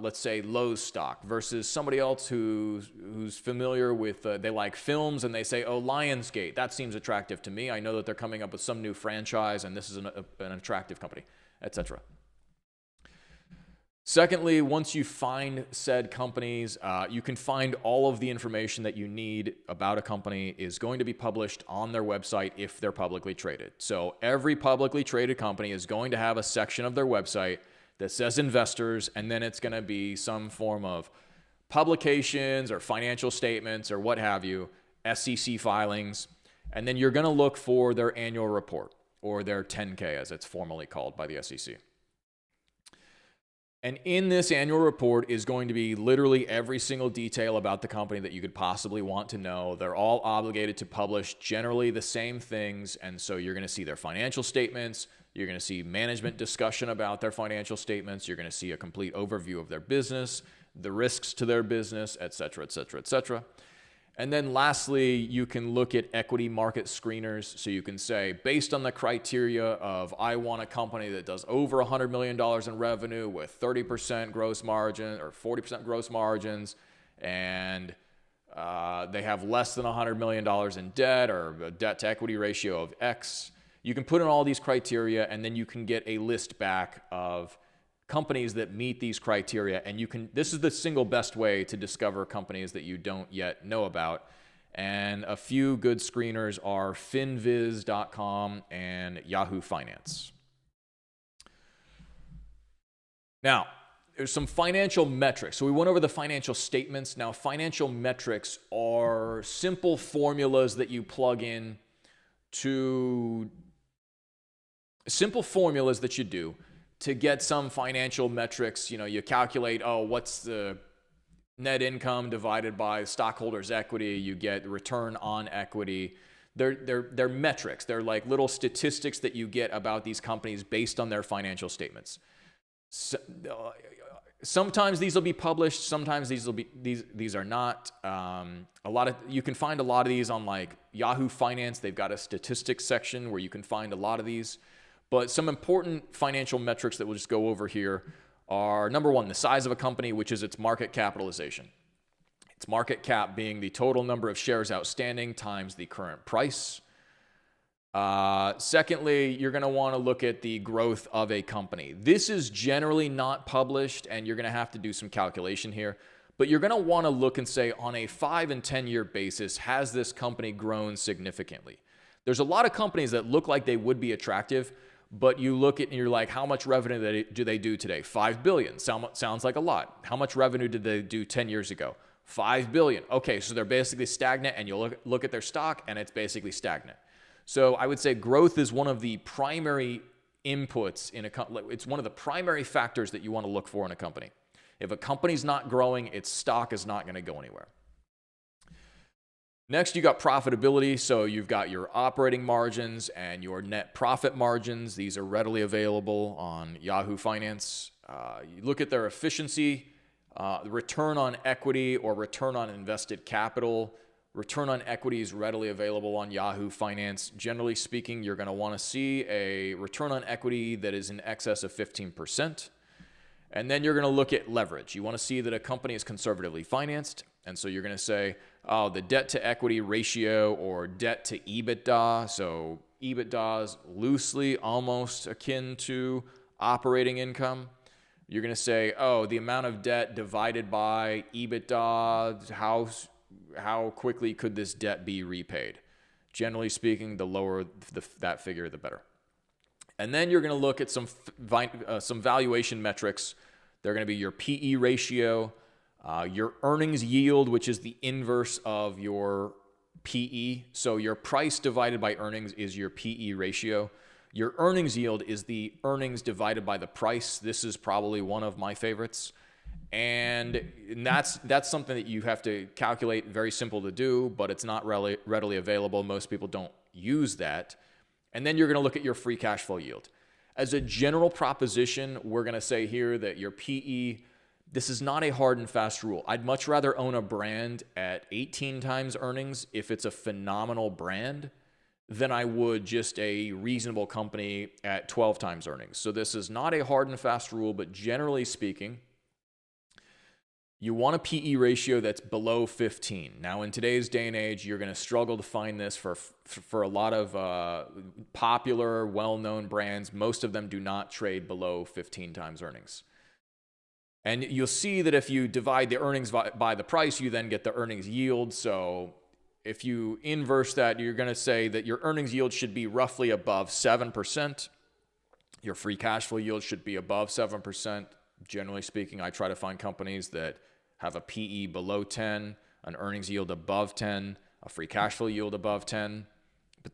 let's say, Lowe's stock versus somebody else who's familiar with, they like films and they say, oh, Lionsgate, that seems attractive to me. I know that they're coming up with some new franchise and this is an attractive company, etc. Secondly, once you find said companies, you can find all of the information that you need about a company is going to be published on their website if they're publicly traded. So every publicly traded company is going to have a section of their website that says investors, and then it's going to be some form of publications or financial statements or what have you, SEC filings, and then you're going to look for their annual report or their 10K as it's formally called by the SEC. And in this annual report is going to be literally every single detail about the company that you could possibly want to know. They're all obligated to publish generally the same things. And so you're going to see their financial statements. You're going to see management discussion about their financial statements. You're going to see a complete overview of their business, the risks to their business, et cetera, et cetera, et cetera. And then lastly, you can look at equity market screeners. So you can say, based on the criteria of I want a company that does over $100 million in revenue with 30% gross margin or 40% gross margins, and they have less than $100 million in debt or a debt to equity ratio of X. You can put in all these criteria and then you can get a list back of companies that meet these criteria, and this is the single best way to discover companies that you don't yet know about. And a few good screeners are finviz.com and Yahoo Finance. Now, there's some financial metrics. So we went over the financial statements. Now, financial metrics are simple formulas that you plug in to simple formulas that you do to get some financial metrics. You calculate, what's the net income divided by stockholders' equity. You get return on equity. They're metrics. They're like little statistics that you get about these companies based on their financial statements. So, sometimes these will be published. Sometimes these are not. You can find a lot of these on like Yahoo Finance. They've got a statistics section where you can find a lot of these. But some important financial metrics that we'll just go over here are, number one, the size of a company, which is its market capitalization. Its market cap being the total number of shares outstanding times the current price. Secondly, you're going to want to look at the growth of a company. This is generally not published, and you're going to have to do some calculation here. But you're going to want to look and say, on a 5 and 10 year basis, has this company grown significantly? There's a lot of companies that look like they would be attractive, but you look at and you're like, how much revenue do they do today? 5 billion. Sounds like a lot. How much revenue did they do 10 years ago? 5 billion. Okay, so they're basically stagnant, and you look at their stock, and it's basically stagnant. So I would say growth is one of the primary inputs in a company. It's one of the primary factors that you want to look for in a company. If a company's not growing, its stock is not going to go anywhere. Next, you got profitability. So you've got your operating margins and your net profit margins. These are readily available on Yahoo Finance. You look at their efficiency, return on equity or return on invested capital. Return on equity is readily available on Yahoo Finance. Generally speaking, you're going to want to see a return on equity that is in excess of 15%. And then you're going to look at leverage. You want to see that a company is conservatively financed. And so you're going to say, oh, the debt to equity ratio or debt to EBITDA. So EBITDA is loosely almost akin to operating income. You're going to say, oh, the amount of debt divided by EBITDA, how quickly could this debt be repaid? Generally speaking, the lower that figure, the better. And then you're going to look at some valuation metrics. They're going to be your PE ratio, your earnings yield, which is the inverse of your PE. So your price divided by earnings is your PE ratio. Your earnings yield is the earnings divided by the price. This is probably one of my favorites. And that's something that you have to calculate. Very simple to do, but it's not readily available. Most people don't use that. And then you're going to look at your free cash flow yield. As a general proposition, we're going to say here that your PE, this is not a hard and fast rule. I'd much rather own a brand at 18 times earnings if it's a phenomenal brand than I would just a reasonable company at 12 times earnings. So this is not a hard and fast rule, but generally speaking, you want a PE ratio that's below 15. Now, in today's day and age, you're going to struggle to find this for a lot of popular, well-known brands. Most of them do not trade below 15 times earnings. And you'll see that if you divide the earnings by the price, you then get the earnings yield. So if you inverse that, you're going to say that your earnings yield should be roughly above 7%. Your free cash flow yield should be above 7%. Generally speaking, I try to find companies that have a PE below 10, an earnings yield above 10, a free cash flow yield above 10. But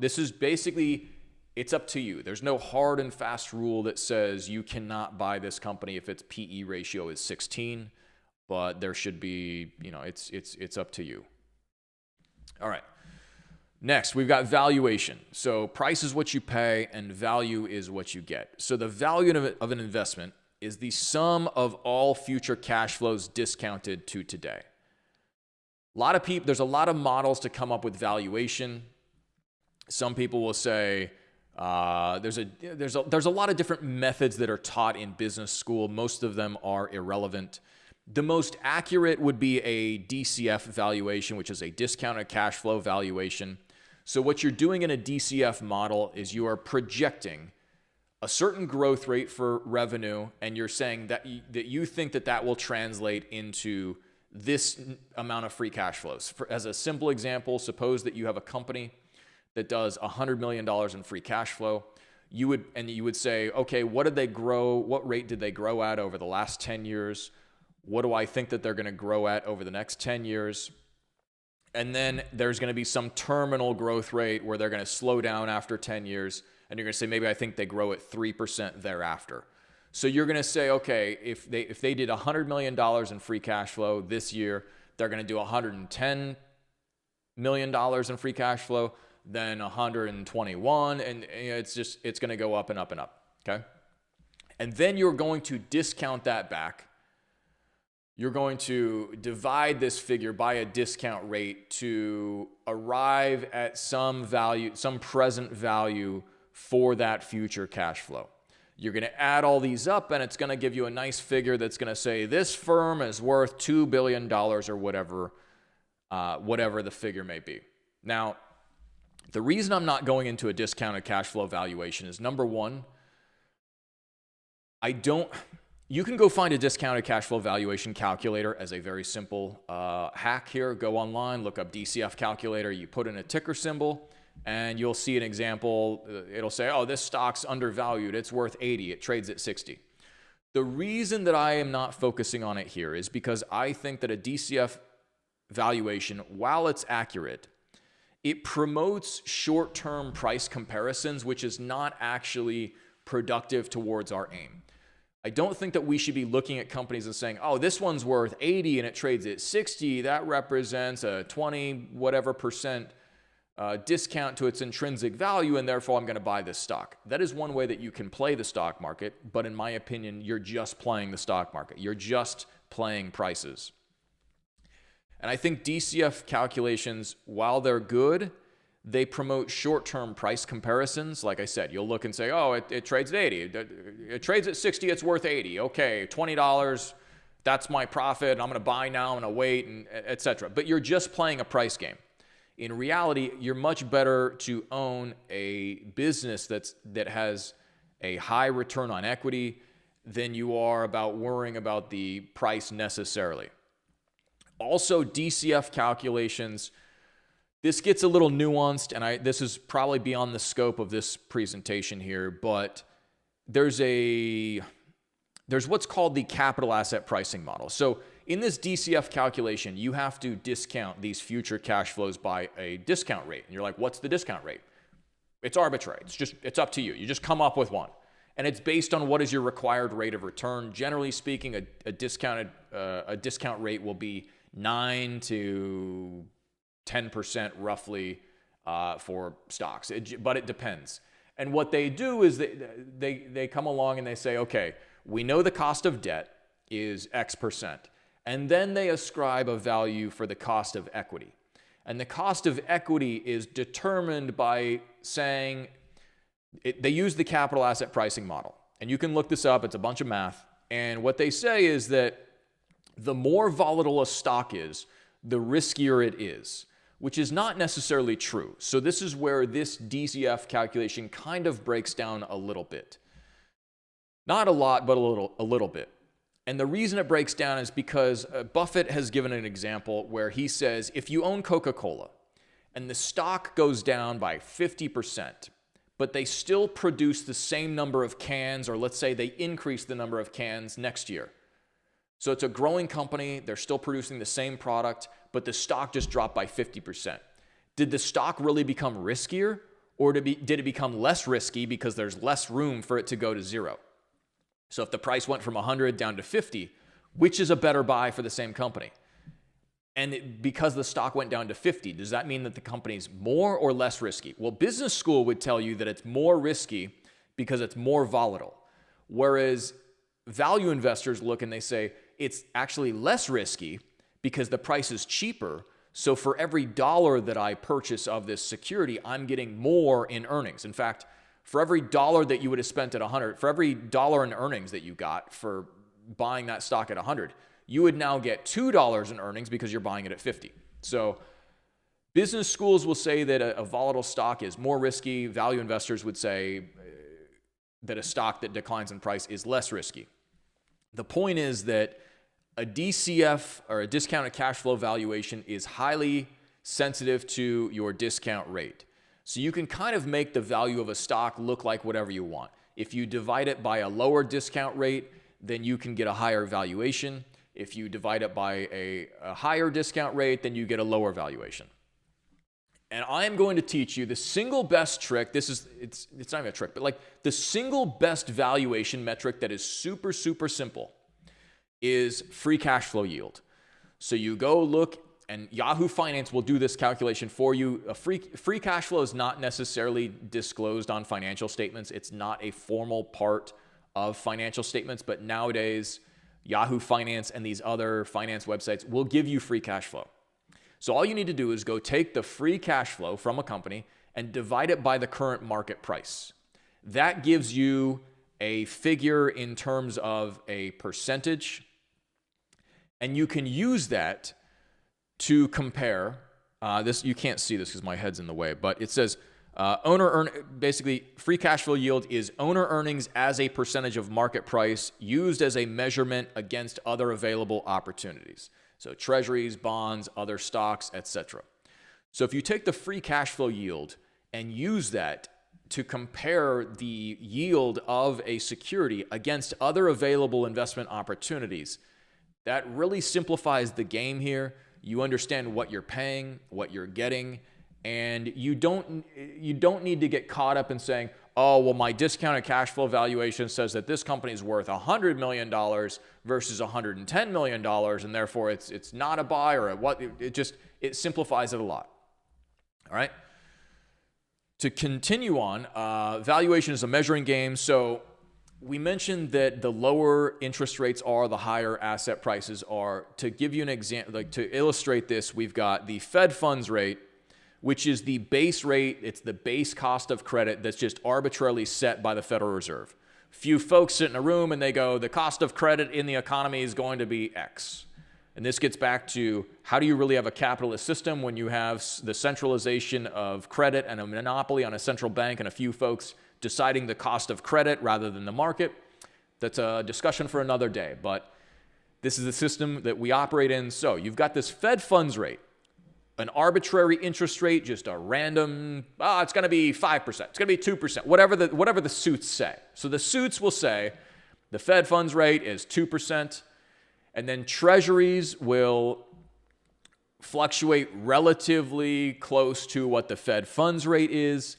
this is basically, it's up to you. There's no hard and fast rule that says you cannot buy this company if its PE ratio is 16, but there should be, it's up to you. All right. Next, we've got valuation. So price is what you pay and value is what you get. So the value of an investment is the sum of all future cash flows discounted to today. There's a lot of models to come up with valuation. Some people will say there's a lot of different methods that are taught in business school. Most of them are irrelevant. The most accurate would be a DCF valuation, which is a discounted cash flow valuation. So what you're doing in a DCF model is you are projecting a certain growth rate for revenue, and you're saying that you think that will translate into this amount of free cash flows. As a simple example, suppose that you have a company that does $100 million in free cash flow. You would say, okay, what did they grow? What rate did they grow at over the last 10 years? What do I think that they're going to grow at over the next 10 years? And then there's going to be some terminal growth rate where they're going to slow down after 10 years. And you're going to say, maybe I think they grow at 3% thereafter. So you're going to say, okay, if they did $100 million in free cash flow this year, they're going to do $110 million in free cash flow, then 121, and it's going to go up and up and up, okay? And then you're going to discount that back. You're going to divide this figure by a discount rate to arrive at some value, some present value for that future cash flow. You're going to add all these up, and it's going to give you a nice figure that's going to say this firm is worth $2 billion or whatever the figure may be. Now, the reason I'm not going into a discounted cash flow valuation is, number one, you can go find a discounted cash flow valuation calculator as a very simple hack here. Go online, look up DCF calculator, you put in a ticker symbol, and you'll see an example. It'll say, oh, this stock's undervalued. It's worth 80. It trades at 60. The reason that I am not focusing on it here is because I think that a DCF valuation, while it's accurate, it promotes short-term price comparisons, which is not actually productive towards our aim. I don't think that we should be looking at companies and saying, oh, this one's worth 80 and it trades at 60. That represents a 20 whatever percent discount to its intrinsic value, and therefore I'm going to buy this stock. That is one way that you can play the stock market, but in my opinion, you're just playing the stock market. You're just playing prices. And I think DCF calculations, while they're good, they promote short-term price comparisons. Like I said, you'll look and say, oh, it trades at 80. It trades at 60, it's worth 80. Okay, $20, that's my profit. I'm going to buy now, I'm going to wait, and et cetera. But you're just playing a price game. In reality, you're much better to own a business that has a high return on equity than you are about worrying about the price necessarily. Also, DCF calculations, this gets a little nuanced, and this is probably beyond the scope of this presentation here, but there's what's called the capital asset pricing model. So in this DCF calculation, you have to discount these future cash flows by a discount rate. And you're like, what's the discount rate? It's arbitrary. It's up to you. You just come up with one. And it's based on what is your required rate of return. Generally speaking, a discount rate will be 9 to 10% roughly for stocks, but it depends. And what they do is they come along and they say, okay, we know the cost of debt is X percent. And then they ascribe a value for the cost of equity. And the cost of equity is determined by saying, they use the capital asset pricing model. And you can look this up, it's a bunch of math. And what they say is that the more volatile a stock is, the riskier it is, which is not necessarily true. So this is where this DCF calculation kind of breaks down a little bit. Not a lot, but a little bit. And the reason it breaks down is because Buffett has given an example where he says, if you own Coca-Cola and the stock goes down by 50%, but they still produce the same number of cans, or let's say they increase the number of cans next year. So it's a growing company, they're still producing the same product, but the stock just dropped by 50%. Did the stock really become riskier, or did it become less risky because there's less room for it to go to zero? So if the price went from 100 down to 50, which is a better buy for the same company? And because the stock went down to 50, does that mean that the company's more or less risky? Well, business school would tell you that it's more risky because it's more volatile. Whereas value investors look and they say it's actually less risky because the price is cheaper. So for every dollar that I purchase of this security, I'm getting more in earnings. In fact, for every dollar that you would have spent at 100, for every dollar in earnings that you got for buying that stock at 100, you would now get $2 in earnings because you're buying it at 50. So business schools will say that a volatile stock is more risky. Value investors would say that a stock that declines in price is less risky. The point is that a DCF, or a discounted cash flow valuation, is highly sensitive to your discount rate. So you can kind of make the value of a stock look like whatever you want. If you divide it by a lower discount rate, then you can get a higher valuation. If you divide it by a higher discount rate, then you get a lower valuation. And I'm going to teach you the single best trick. It's not even a trick, but like the single best valuation metric that is super, super simple is free cash flow yield. So you go look And Yahoo Finance will do this calculation for you. Free cash flow is not necessarily disclosed on financial statements. It's not a formal part of financial statements, but nowadays Yahoo Finance and these other finance websites will give you free cash flow. So all you need to do is go take the free cash flow from a company and divide it by the current market price. That gives you a figure in terms of a percentage, and you can use that to compare this. You can't see this because my head's in the way, but it says basically free cash flow yield is owner earnings as a percentage of market price used as a measurement against other available opportunities. So treasuries, bonds, other stocks, etc. So if you take the free cash flow yield and use that to compare the yield of a security against other available investment opportunities, that really simplifies the game here. You understand what you're paying, what you're getting, and you don't need to get caught up in saying, oh, well, my discounted cash flow valuation says that this company is worth $100 million versus $110 million, and therefore it's not a buy or a what. It simplifies it a lot. All right. To continue on, valuation is a measuring game. So we mentioned that the lower interest rates are, the higher asset prices are. To give you an example, like to illustrate this, we've got the Fed funds rate, which is the base rate. It's the base cost of credit that's just arbitrarily set by the Federal Reserve. Few folks sit in a room and they go, the cost of credit in the economy is going to be X. And this gets back to, how do you really have a capitalist system when you have the centralization of credit and a monopoly on a central bank and a few folks deciding the cost of credit rather than the market? That's a discussion for another day, but this is the system that we operate in. So you've got this Fed funds rate, an arbitrary interest rate, just a random, it's going to be 5%, it's going to be 2%, whatever the suits say. So the suits will say the Fed funds rate is 2%, and then treasuries will fluctuate relatively close to what the Fed funds rate is.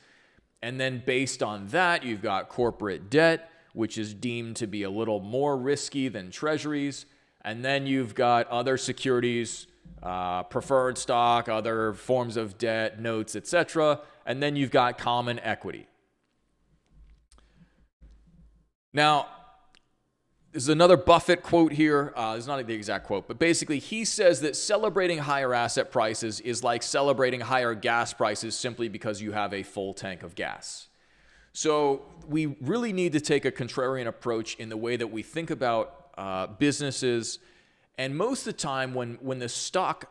And then based on that, you've got corporate debt, which is deemed to be a little more risky than treasuries. And then you've got other securities, preferred stock, other forms of debt, notes, etc. And then you've got common equity. Now, there's another Buffett quote here. It's not the exact quote, but basically he says that celebrating higher asset prices is like celebrating higher gas prices simply because you have a full tank of gas. So we really need to take a contrarian approach in the way that we think about businesses. And most of the time when the stock,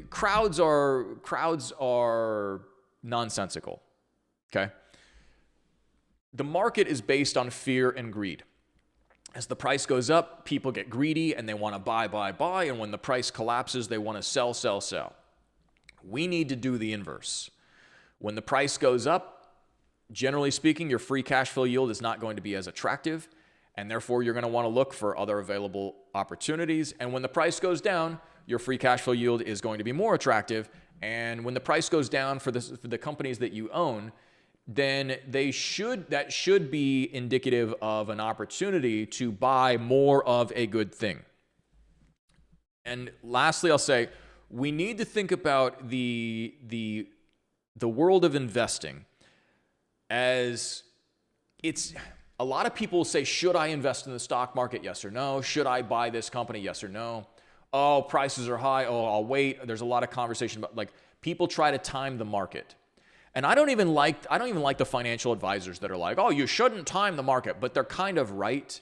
crowds are nonsensical, okay? The market is based on fear and greed. As the price goes up, people get greedy and they want to buy. And when the price collapses, they want to sell. We need to do the inverse. When the price goes up, generally speaking, your free cash flow yield is not going to be as attractive, and therefore you're going to want to look for other available opportunities. And when the price goes down, your free cash flow yield is going to be more attractive. And when the price goes down for the companies that you own, then that should be indicative of an opportunity to buy more of a good thing. And lastly, I'll say we need to think about the world of investing as it's. A lot of people say, should I invest in the stock market? Yes or no. Should I buy this company? Yes or no. Oh, prices are high. Oh, I'll wait. There's a lot of conversation about people try to time the market. And I don't even like the financial advisors that are like, oh, you shouldn't time the market, but they're kind of right.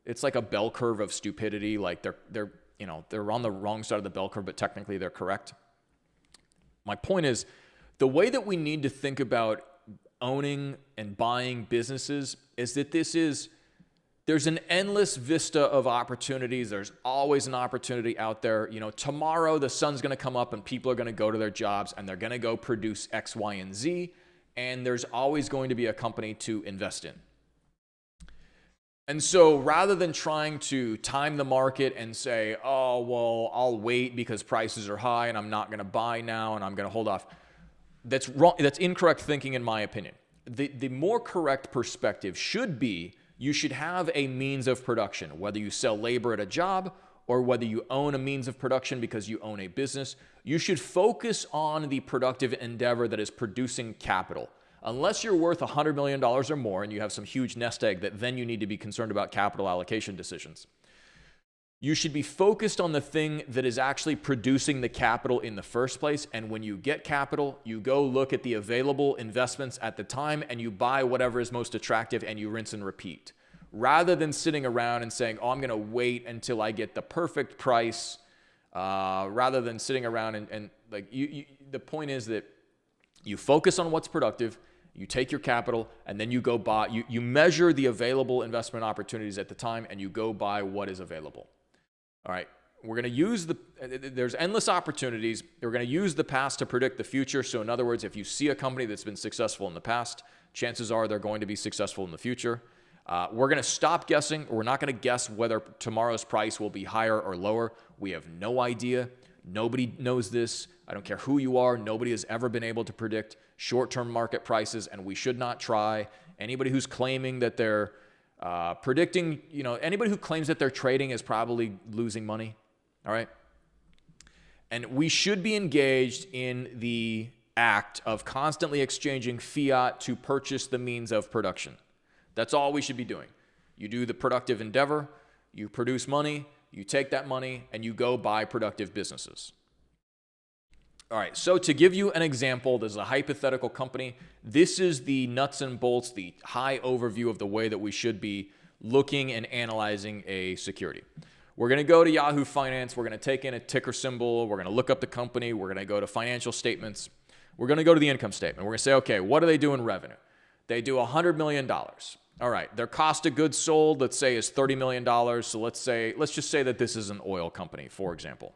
It's like a bell curve of stupidity. Like they're on the wrong side of the bell curve, but technically they're correct. My point is, the way that we need to think about owning and buying businesses is that there's an endless vista of opportunities. There's always an opportunity out there. Tomorrow the sun's going to come up and people are going to go to their jobs and they're going to go produce X, Y, and Z. And there's always going to be a company to invest in. And so rather than trying to time the market and say, oh, well, I'll wait because prices are high and I'm not going to buy now and I'm going to hold off. That's wrong. That's incorrect thinking, in my opinion. The more correct perspective should be, you should have a means of production, whether you sell labor at a job or whether you own a means of production because you own a business, you should focus on the productive endeavor that is producing capital. Unless you're worth $100 million or more and you have some huge nest egg that then you need to be concerned about capital allocation decisions. You should be focused on the thing that is actually producing the capital in the first place. And when you get capital, you go look at the available investments at the time and you buy whatever is most attractive and you rinse and repeat. Rather than sitting around and saying, oh, I'm going to wait until I get the perfect price, rather than sitting around and like the point is that you focus on what's productive, you take your capital, and then you go buy, you measure the available investment opportunities at the time, and you go buy what is available. All right, we're going to use there's endless opportunities. We're going to use the past to predict the future. So in other words, if you see a company that's been successful in the past, chances are they're going to be successful in the future. We're going to stop guessing. We're not going to guess whether tomorrow's price will be higher or lower. We have no idea. Nobody knows this. I don't care who you are. Nobody has ever been able to predict short-term market prices, and we should not try. Anybody who's claiming that they're predicting, anybody who claims that they're trading is probably losing money. All right. And we should be engaged in the act of constantly exchanging fiat to purchase the means of production. That's all we should be doing. You do the productive endeavor, you produce money, you take that money, and you go buy productive businesses. All right, so to give you an example, this is a hypothetical company. This is the nuts and bolts, the high overview of the way that we should be looking and analyzing a security. We're going to go to Yahoo Finance. We're going to take in a ticker symbol. We're going to look up the company. We're going to go to financial statements. We're going to go to the income statement. We're going to say, okay, what do they do in revenue? They do $100 million. All right, their cost of goods sold, let's say, is $30 million. So let's just say that this is an oil company, for example.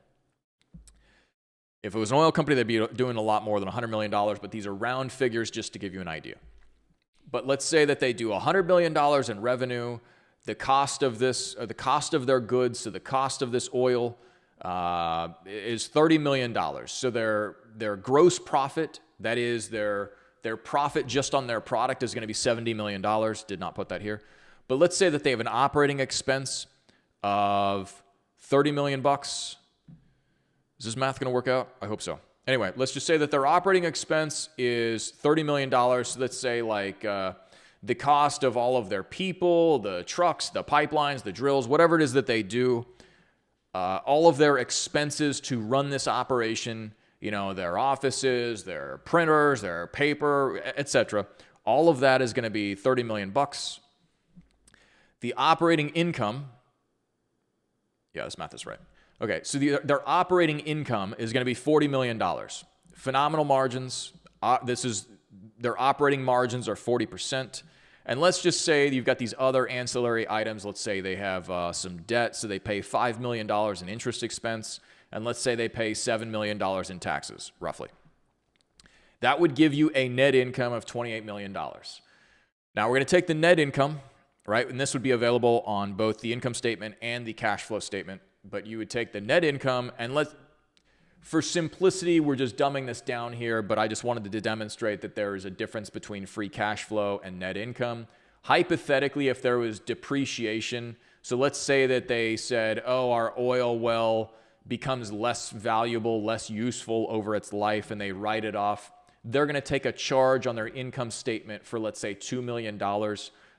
If it was an oil company, they'd be doing a lot more than $100 million, but these are round figures just to give you an idea. But let's say that they do $100 million in revenue. The cost of the cost of their goods, so the cost of this oil is $30 million. So their gross profit, that is their profit just on their product, is going to be $70 million. Did not put that here. But let's say that they have an operating expense of $30 million bucks. Is this math going to work out? I hope so. Anyway, let's just say that their operating expense is $30 million. So let's say the cost of all of their people, the trucks, the pipelines, the drills, whatever it is that they do, all of their expenses to run this operation, their offices, their printers, their paper, etc. All of that is going to be $30 million bucks. The operating income, yeah, this math is right. Okay, so their operating income is going to be $40 million. Phenomenal margins. Their operating margins are 40%. And let's just say you've got these other ancillary items. Let's say they have some debt, so they pay $5 million in interest expense. And let's say they pay $7 million in taxes, roughly. That would give you a net income of $28 million. Now we're going to take the net income, right? And this would be available on both the income statement and the cash flow statement. But you would take the net income and for simplicity, we're just dumbing this down here, but I just wanted to demonstrate that there is a difference between free cash flow and net income. Hypothetically, if there was depreciation, so let's say that they said, oh, our oil well becomes less valuable, less useful over its life, and they write it off, they're going to take a charge on their income statement for, let's say, $2 million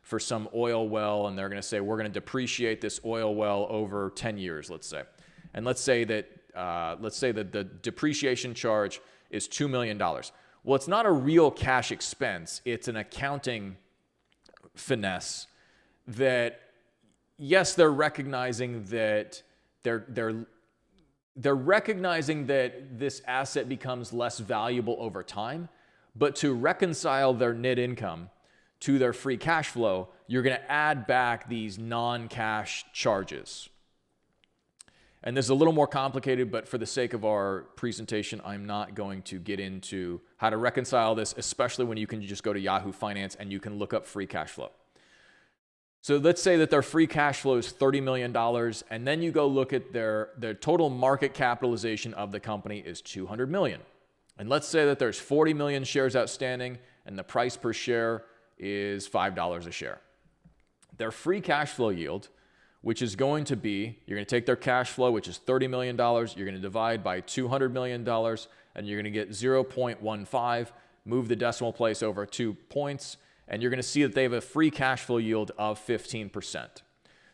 for some oil well, and they're going to say, we're going to depreciate this oil well over 10 years, let's say. And let's say that the depreciation charge is $2 million. Well, it's not a real cash expense. It's an accounting finesse that, yes, they're recognizing that they're recognizing that this asset becomes less valuable over time, but to reconcile their net income to their free cash flow, you're going to add back these non-cash charges. And this is a little more complicated, but for the sake of our presentation, I'm not going to get into how to reconcile this, especially when you can just go to Yahoo Finance and you can look up free cash flow. So let's say that their free cash flow is $30 million, and then you go look at their total market capitalization of the company is $200 million. And let's say that there's 40 million shares outstanding, and the price per share is $5 a share. Their free cash flow yield which is going to be, you're going to take their cash flow, which is $30 million, you're going to divide by $200 million, and you're going to get 0.15, move the decimal place over 2 points, and you're going to see that they have a free cash flow yield of 15%.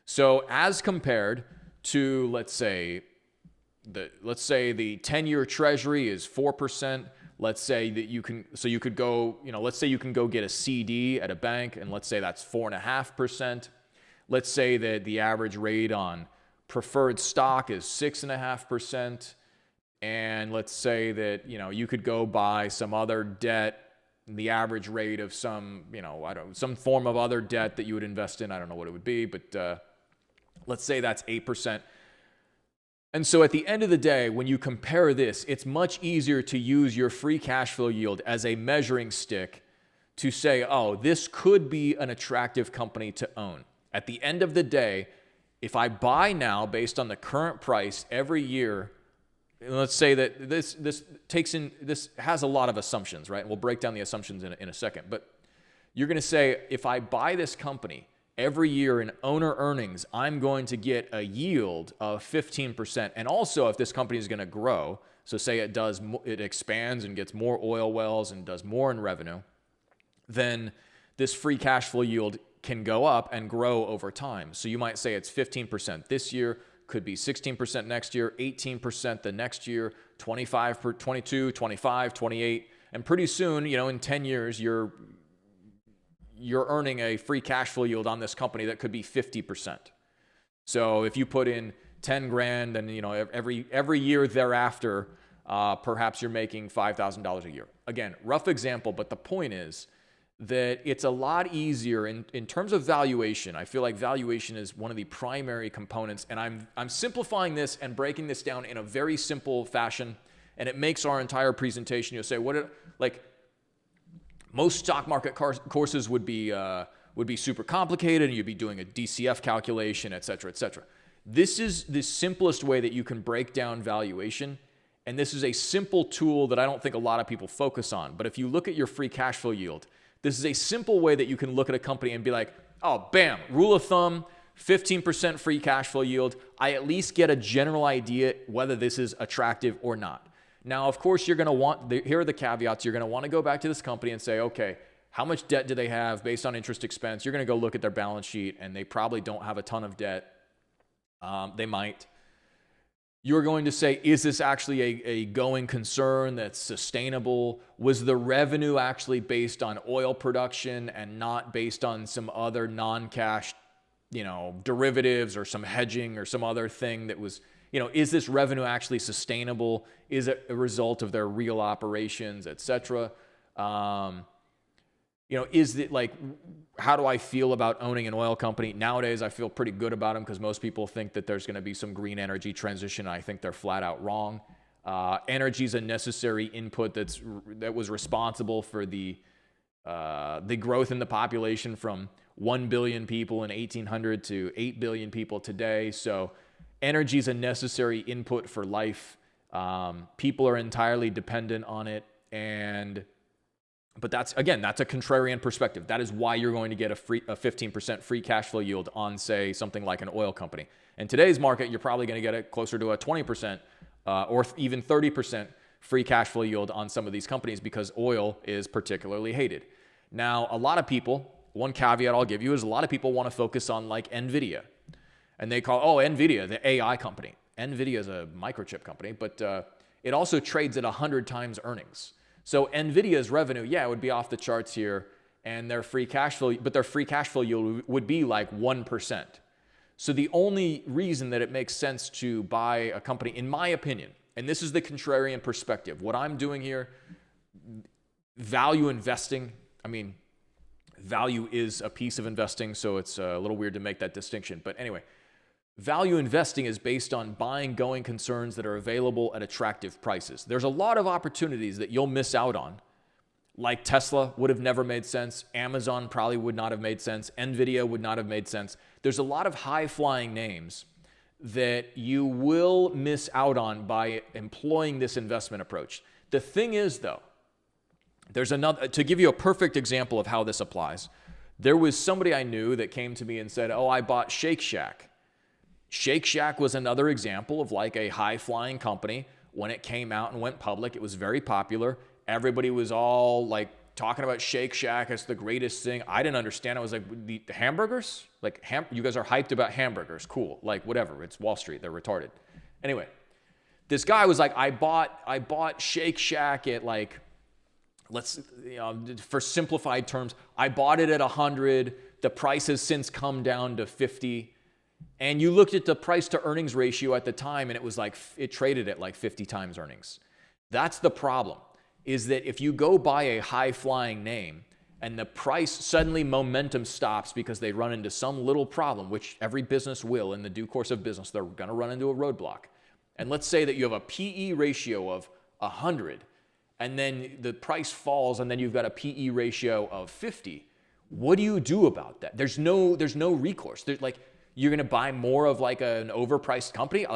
So as compared to, let's say the 10-year treasury is 4%. Let's say that you could go, let's say you can go get a CD at a bank, and let's say that's 4.5%. Let's say that the average rate on preferred stock is 6.5%. And let's say that, you could go buy some other debt, the average rate of some form of other debt that you would invest in. I don't know what it would be, but let's say that's 8%. And so at the end of the day, when you compare this, it's much easier to use your free cash flow yield as a measuring stick to say, oh, this could be an attractive company to own. At the end of the day, if I buy now based on the current price every year, let's say that this has a lot of assumptions, right? And we'll break down the assumptions in a second. But you're going to say, if I buy this company every year in owner earnings, I'm going to get a yield of 15%. And also, if this company is going to grow, so say it expands and gets more oil wells and does more in revenue, then this free cash flow yield can go up and grow over time. So you might say it's 15% this year, could be 16% next year, 18% the next year, 25 per 22, 25, 28, and pretty soon, in 10 years, you're earning a free cash flow yield on this company that could be 50%. So if you put in 10 grand and every year thereafter, perhaps you're making $5,000 a year. Again, rough example, but the point is that it's a lot easier in terms of valuation. I feel like valuation is one of the primary components, and I'm simplifying this and breaking this down in a very simple fashion, and it makes our entire presentation. You'll say, most stock market courses would be super complicated, and you'd be doing a DCF calculation, et cetera, et cetera. This is the simplest way that you can break down valuation, and this is a simple tool that I don't think a lot of people focus on. But if you look at your free cash flow yield, this is a simple way that you can look at a company and be like, oh, bam, rule of thumb, 15% free cash flow yield. I at least get a general idea whether this is attractive or not. Now, of course, you're going to want, here are the caveats. You're going to want to go back to this company and say, okay, how much debt do they have based on interest expense? You're going to go look at their balance sheet, and they probably don't have a ton of debt. They might. You're going to say, is this actually a going concern that's sustainable? Was the revenue actually based on oil production and not based on some other non-cash, derivatives or some hedging or some other thing that was, is this revenue actually sustainable? Is it a result of their real operations, et cetera? Is it how do I feel about owning an oil company? Nowadays, I feel pretty good about them because most people think that there's going to be some green energy transition. And I think they're flat out wrong. Energy is a necessary input that was responsible for the growth in the population from 1 billion people in 1800 to 8 billion people today. So energy is a necessary input for life. People are entirely dependent on it. But that's a contrarian perspective. That is why you're going to get a 15% free cash flow yield on, say, something like an oil company. In today's market, you're probably going to get it closer to a 20% or even 30% free cash flow yield on some of these companies because oil is particularly hated. Now, a lot of people, one caveat I'll give you is a lot of people want to focus on like NVIDIA. And they call, NVIDIA, the AI company. NVIDIA is a microchip company, but it also trades at 100 times earnings. So NVIDIA's revenue, it would be off the charts here, and their free cash flow yield would be like 1%. So the only reason that it makes sense to buy a company, in my opinion, and this is the contrarian perspective, what I'm doing here, value investing, value is a piece of investing, so it's a little weird to make that distinction. But anyway, value investing is based on buying going concerns that are available at attractive prices. There's a lot of opportunities that you'll miss out on. Like Tesla would have never made sense. Amazon probably would not have made sense. NVIDIA would not have made sense. There's a lot of high-flying names that you will miss out on by employing this investment approach. The thing is, though, there's another, to give you a perfect example of how this applies, there was somebody I knew that came to me and said, I bought Shake Shack. Shake Shack was another example of like a high-flying company. When it came out and went public, it was very popular. Everybody was all like talking about Shake Shack as the greatest thing. I didn't understand. I was like, the hamburgers? Like, you guys are hyped about hamburgers. Cool. Like, whatever. It's Wall Street. They're retarded. Anyway, this guy was like, I bought Shake Shack at like, for simplified terms, I bought it at 100. The price has since come down to 50. And you looked at the price to earnings ratio at the time, and it was like, it traded at like 50 times earnings. That's the problem, is that if you go buy a high-flying name and the price, suddenly momentum stops because they run into some little problem, which every business will in the due course of business, they're going to run into a roadblock. And let's say that you have a PE ratio of 100, and then the price falls, and then you've got a PE ratio of 50. What do you do about that? There's no recourse. You're going to buy more of like an overpriced company?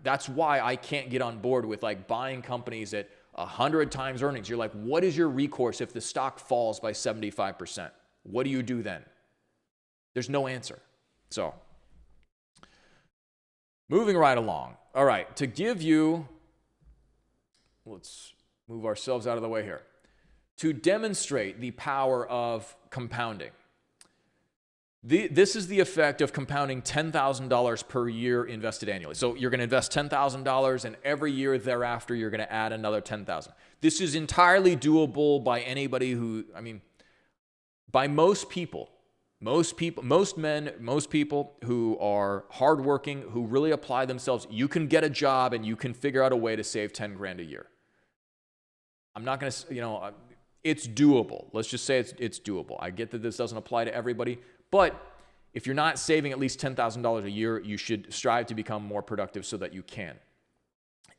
That's why I can't get on board with like buying companies at 100 times earnings. You're like, what is your recourse if the stock falls by 75%? What do you do then? There's no answer. So, moving right along. All right, to give you, let's move ourselves out of the way here. To demonstrate the power of compounding. This is the effect of compounding $10,000 per year invested annually. So you're going to invest $10,000, and every year thereafter, you're going to add another $10,000. This is entirely doable by anybody by most people, most men, most people who are hardworking, who really apply themselves. You can get a job and you can figure out a way to save 10 grand a year. I'm not going to, it's doable. Let's just say it's doable. I get that this doesn't apply to everybody. But if you're not saving at least $10,000 a year, you should strive to become more productive so that you can.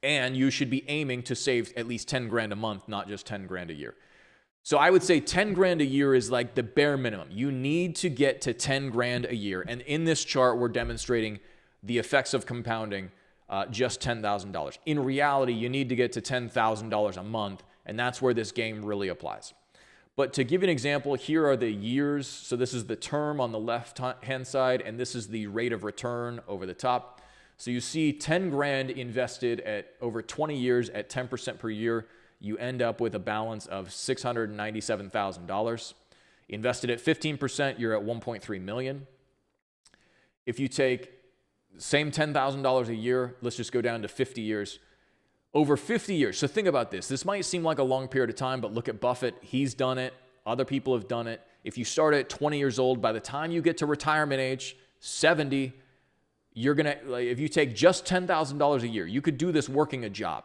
And you should be aiming to save at least 10 grand a month, not just 10 grand a year. So I would say 10 grand a year is like the bare minimum. You need to get to 10 grand a year. And in this chart, we're demonstrating the effects of compounding just $10,000. In reality, you need to get to $10,000 a month, and that's where this game really applies. But to give you an example, here are the years. So this is the term on the left-hand side, and this is the rate of return over the top. So you see 10 grand invested at over 20 years at 10% per year. You end up with a balance of $697,000. Invested at 15%, you're at $1.3 million. If you take same $10,000 a year, let's just go down to 50 years. Over 50 years. So think about this. This might seem like a long period of time, but look at Buffett. He's done it. Other people have done it. If you start at 20 years old, by the time you get to retirement age, 70, you're going to, if you take just $10,000 a year, you could do this working a job.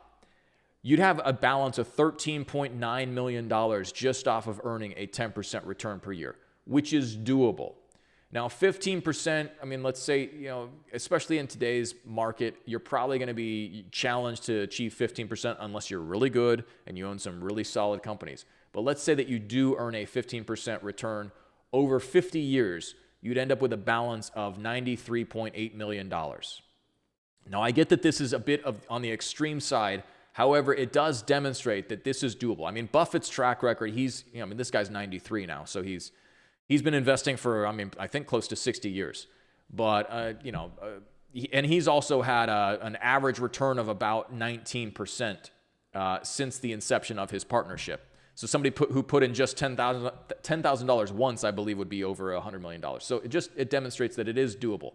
You'd have a balance of $13.9 million just off of earning a 10% return per year, which is doable. Now, 15%, let's say, especially in today's market, you're probably going to be challenged to achieve 15% unless you're really good and you own some really solid companies. But let's say that you do earn a 15% return over 50 years, you'd end up with a balance of $93.8 million. Now, I get that this is a bit on the extreme side. However, it does demonstrate that this is doable. Buffett's track record, this guy's 93 now, so he's been investing for, I think close to 60 years. But, and he's also had an average return of about 19% since the inception of his partnership. So somebody who put in just $10,000 once, I believe, would be over $100 million. So it demonstrates that it is doable.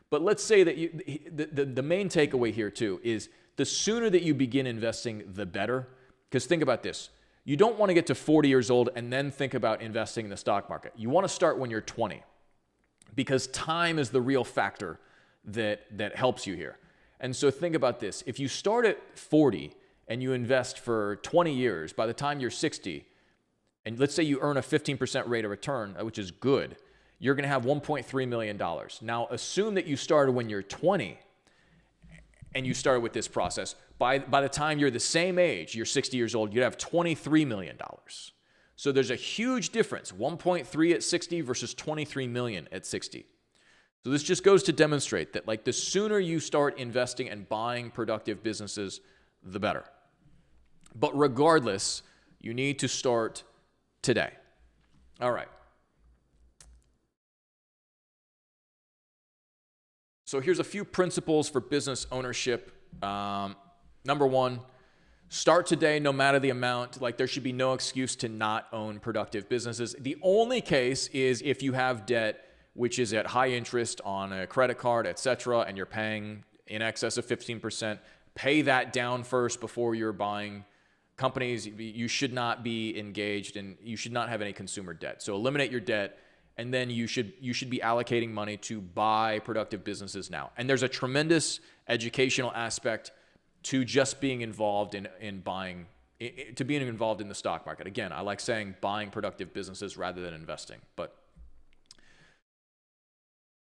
But let's say that the main takeaway here, too, is the sooner that you begin investing, the better. Because think about this. You don't want to get to 40 years old and then think about investing in the stock market. You want to start when you're 20, because time is the real factor that helps you here. And so think about this. If you start at 40 and you invest for 20 years, by the time you're 60, and let's say you earn a 15% rate of return, which is good, you're going to have $1.3 million. Now, assume that you started when you're 20 and you started with this process. By the time you're the same age, you're 60 years old, you'd have $23 million. So there's a huge difference, 1.3 at 60 versus 23 million at 60. So this just goes to demonstrate that the sooner you start investing and buying productive businesses, the better. But regardless, you need to start today. All right. So here's a few principles for business ownership. Number one, start today no matter the amount. Like there should be no excuse to not own productive businesses. The only case is if you have debt, which is at high interest on a credit card, etc., and you're paying in excess of 15%, pay that down first before you're buying companies. You should not be engaged and you should not have any consumer debt. So eliminate your debt, and then you should be allocating money to buy productive businesses now. And there's a tremendous educational aspect to just being involved in buying, to being involved in the stock market. Again, I like saying buying productive businesses rather than investing, but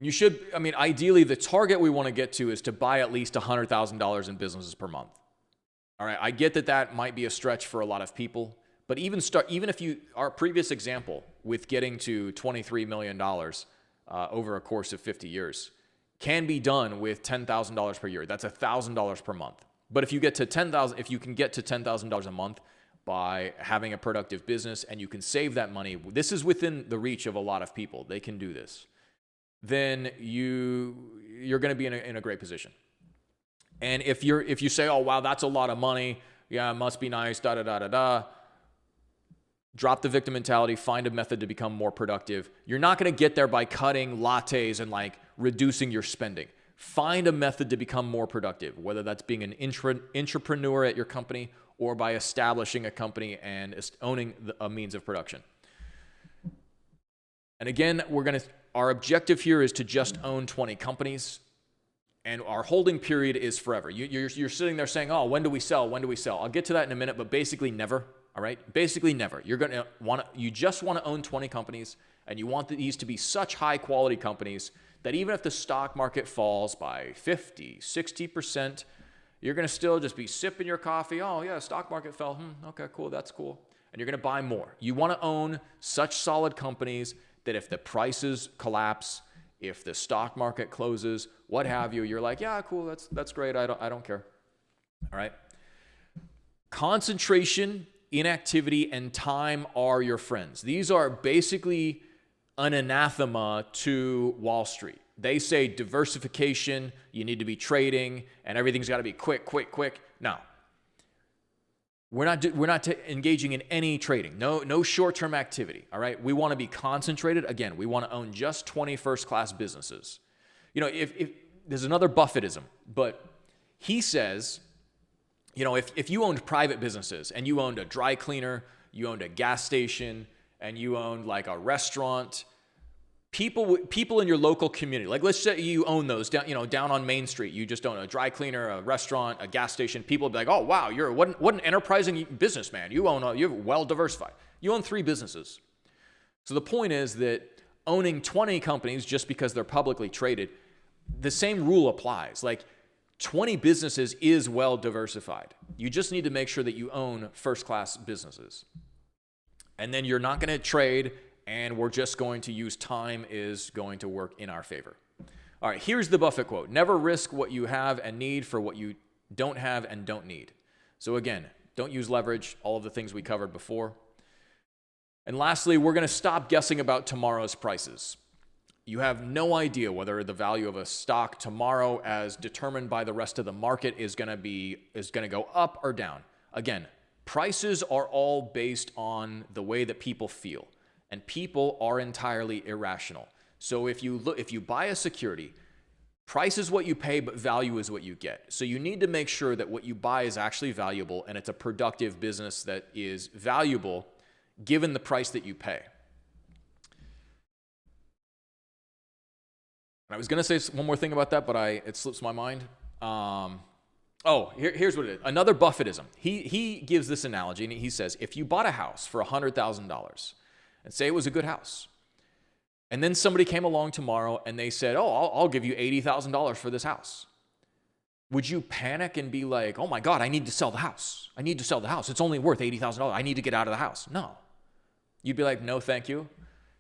you should, I mean, ideally the target we want to get to is to buy at least $100,000 in businesses per month. All right, I get that that might be a stretch for a lot of people, but even if you, our previous example with getting to $23 million over a course of 50 years can be done with $10,000 per year. That's $1,000 per month. But if you get to if you can get to $10,000 a month by having a productive business and you can save that money, this is within the reach of a lot of people. They can do this. Then you're going to be in a great position. And if you say, oh wow, that's a lot of money, yeah, it must be nice, da da da da da. Drop the victim mentality, find a method to become more productive. You're not going to get there by cutting lattes and like reducing your spending. Find a method to become more productive, whether that's being an entrepreneur at your company or by establishing a company and owning a means of production. And again, our objective here is to just own 20 companies, and our holding period is forever. You're sitting there saying, oh, when do we sell? When do we sell? I'll get to that in a minute, but basically never, all right? Basically never. You just want to own 20 companies, and you want these to be such high quality companies that even if the stock market falls by 50, 60%, you're going to still just be sipping your coffee. Oh yeah, stock market fell. Okay, cool, that's cool. And you're going to buy more. You want to own such solid companies that if the prices collapse, if the stock market closes, what have you, you're like, yeah, cool, that's great. I don't care. All right. Concentration, inactivity, and time are your friends. These are basically an anathema to Wall Street. They say diversification, you need to be trading, and everything's got to be quick. No. We're not engaging in any trading. No short-term activity, all right? We want to be concentrated. Again, we want to own just 20 first-class businesses. You know, if there's another Buffettism, but he says, you know, if you owned private businesses and you owned a dry cleaner, you owned a gas station, and you owned like a restaurant, people in your local community, like let's say you own those down on Main Street, you just own a dry cleaner, a restaurant, a gas station. People would be like, oh wow, what an enterprising businessman. You're well diversified. You own 3 businesses. So the point is that owning 20 companies just because they're publicly traded, the same rule applies. Like 20 businesses is well diversified. You just need to make sure that you own first-class businesses. And then you're not going to trade, and we're just going to use time is going to work in our favor. All right, here's the Buffett quote. Never risk what you have and need for what you don't have and don't need. So again, don't use leverage, all of the things we covered before. And lastly, we're going to stop guessing about tomorrow's prices. You have no idea whether the value of a stock tomorrow as determined by the rest of the market is going to go up or down. Again, prices are all based on the way that people feel. And people are entirely irrational. So if you buy a security, price is what you pay, but value is what you get. So you need to make sure that what you buy is actually valuable and it's a productive business that is valuable given the price that you pay. I was going to say one more thing about that, but it slips my mind. Here's what it is. Another Buffettism. He gives this analogy, and he says, if you bought a house for $100,000, and say it was a good house, and then somebody came along tomorrow and they said, oh, I'll give you $80,000 for this house. Would you panic and be like, oh my God, I need to sell the house. I need to sell the house. It's only worth $80,000. I need to get out of the house. No. You'd be like, no, thank you.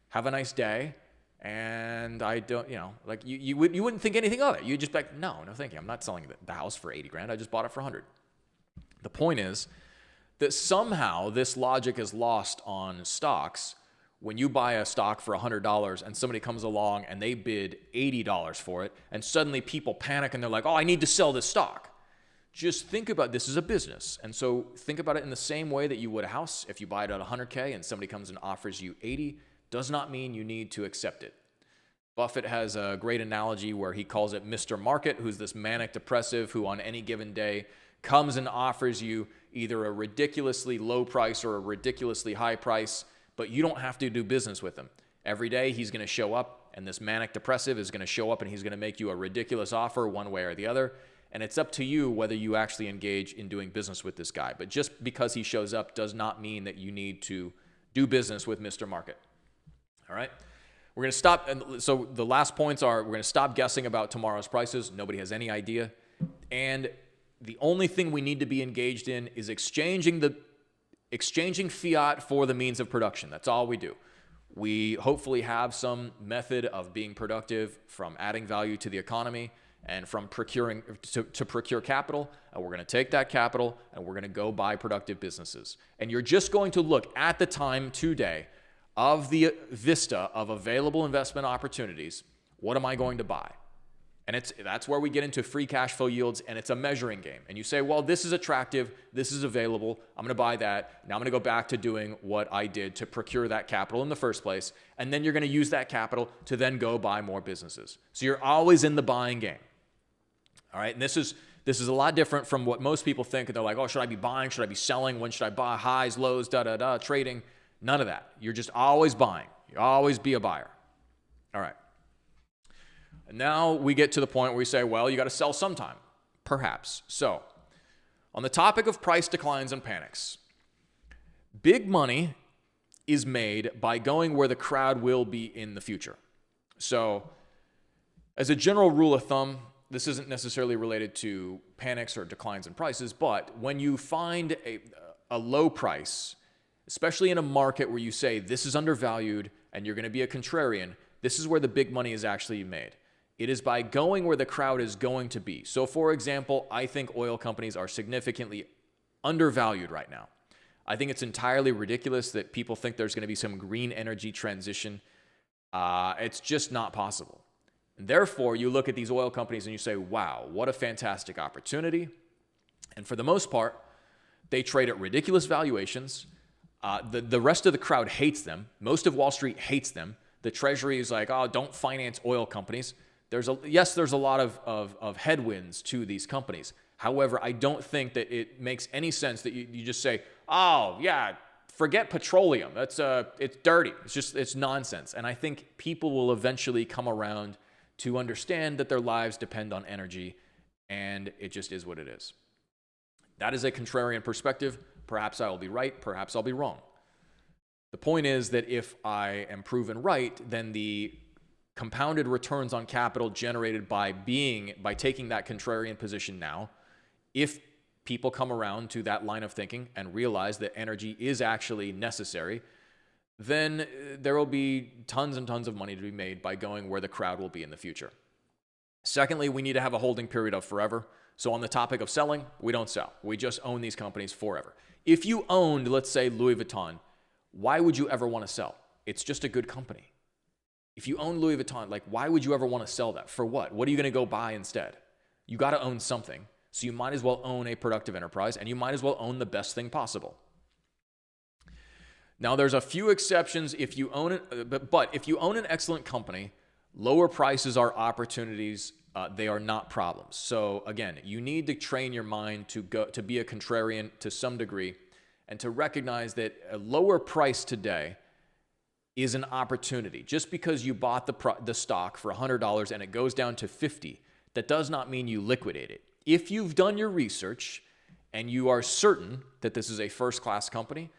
Have a nice day. And I don't, you wouldn't think anything of it. You'd just be like, no, thank you. I'm not selling the house for 80 grand. I just bought it for 100. The point is that somehow this logic is lost on stocks, when you buy a stock for $100 and somebody comes along and they bid $80 for it, and suddenly people panic and they're like, oh, I need to sell this stock. Just think about this as a business. And so think about it in the same way that you would a house. If you buy it at $100K and somebody comes and offers you $80, does not mean you need to accept it. Buffett has a great analogy where he calls it Mr. Market, who's this manic depressive who on any given day comes and offers you either a ridiculously low price or a ridiculously high price, but you don't have to do business with him. Every day he's going to show up, and this manic depressive is going to show up and he's going to make you a ridiculous offer one way or the other. And it's up to you whether you actually engage in doing business with this guy. But just because he shows up does not mean that you need to do business with Mr. Market. All right? We're going to stop. And so the last points are we're going to stop guessing about tomorrow's prices. Nobody has any idea. And the only thing we need to be engaged in is exchanging fiat for the means of production. That's all we do. We hopefully have some method of being productive, from adding value to the economy and from procuring to procure capital. And we're going to take that capital and we're going to go buy productive businesses. And you're just going to look at the time today of the vista of available investment opportunities. What am I going to buy? And that's where we get into free cash flow yields, and it's a measuring game. And you say, well, this is attractive, this is available, I'm going to buy that. Now I'm going to go back to doing what I did to procure that capital in the first place, and then you're going to use that capital to then go buy more businesses. So you're always in the buying game. All right, and this is a lot different from what most people think. They're like, oh, should I be buying? Should I be selling? When should I buy? Highs, lows, trading. None of that. You're just always buying. You always be a buyer. All right. And now we get to the point where we say, well, you got to sell sometime, perhaps. So on the topic of price declines and panics, big money is made by going where the crowd will be in the future. So as a general rule of thumb, this isn't necessarily related to panics or declines in prices, but when you find a low price, especially in a market where you say this is undervalued and you're going to be a contrarian, this is where the big money is actually made. It is by going where the crowd is going to be. So for example, I think oil companies are significantly undervalued right now. I think it's entirely ridiculous that people think there's going to be some green energy transition. It's just not possible. And therefore, you look at these oil companies and you say, wow, what a fantastic opportunity. And for the most part, they trade at ridiculous valuations. The rest of the crowd hates them. Most of Wall Street hates them. The Treasury is like, oh, don't finance oil companies. There's a lot of headwinds to these companies. However, I don't think that it makes any sense that you just say, oh, yeah, forget petroleum. It's dirty. It's nonsense. And I think people will eventually come around to understand that their lives depend on energy, and it just is what it is. That is a contrarian perspective. Perhaps I will be right. Perhaps I'll be wrong. The point is that if I am proven right, then the compounded returns on capital generated by taking that contrarian position now, if people come around to that line of thinking and realize that energy is actually necessary, then there will be tons and tons of money to be made by going where the crowd will be in the future. Secondly, we need to have a holding period of forever. So on the topic of selling, we don't sell. We just own these companies forever. If you owned, let's say, Louis Vuitton, why would you ever want to sell? It's just a good company. If you own Louis Vuitton, why would you ever want to sell that? For what? What are you going to go buy instead? You got to own something. So you might as well own a productive enterprise, and you might as well own the best thing possible. Now, there's a few exceptions if you own it, but if you own an excellent company, lower prices are opportunities. They are not problems. So again, you need to train your mind to be a contrarian to some degree, and to recognize that a lower price today is an opportunity. Just because you bought the stock for $100 and it goes down to $50, that does not mean you liquidate it. If you've done your research and you are certain that this is a first-class company,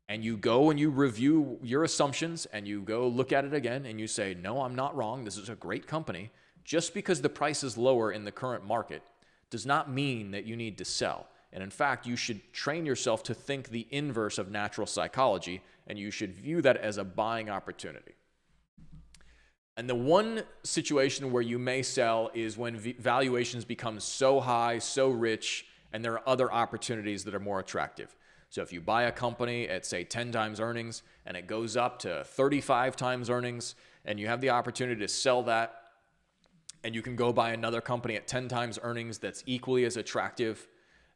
and you go and you review your assumptions and you go look at it again and you say, no, I'm not wrong, this is a great company, just because the price is lower in the current market does not mean that you need to sell. And in fact, you should train yourself to think the inverse of natural psychology, and you should view that as a buying opportunity. And the one situation where you may sell is when valuations become so high, so rich, and there are other opportunities that are more attractive. So if you buy a company at, say, 10 times earnings and it goes up to 35 times earnings, and you have the opportunity to sell that, and you can go buy another company at 10 times earnings that's equally as attractive,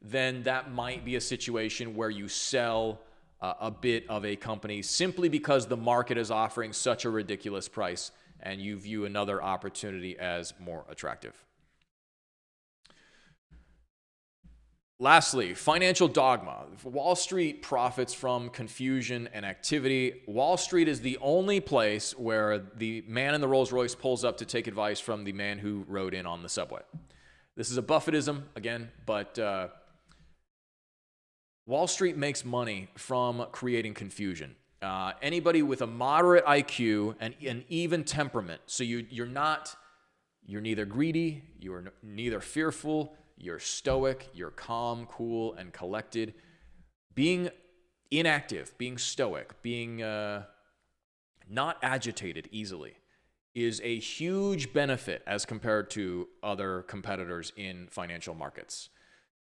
then that might be a situation where you sell a bit of a company simply because the market is offering such a ridiculous price and you view another opportunity as more attractive. Lastly, financial dogma. Wall Street profits from confusion and activity. Wall Street is the only place where the man in the Rolls Royce pulls up to take advice from the man who rode in on the subway. This is a Buffettism, again, but Wall Street makes money from creating confusion. Anybody with a moderate IQ and an even temperament, so you're neither greedy, you're neither fearful, you're stoic, you're calm, cool, and collected. Being inactive, being stoic, being not agitated easily is a huge benefit as compared to other competitors in financial markets.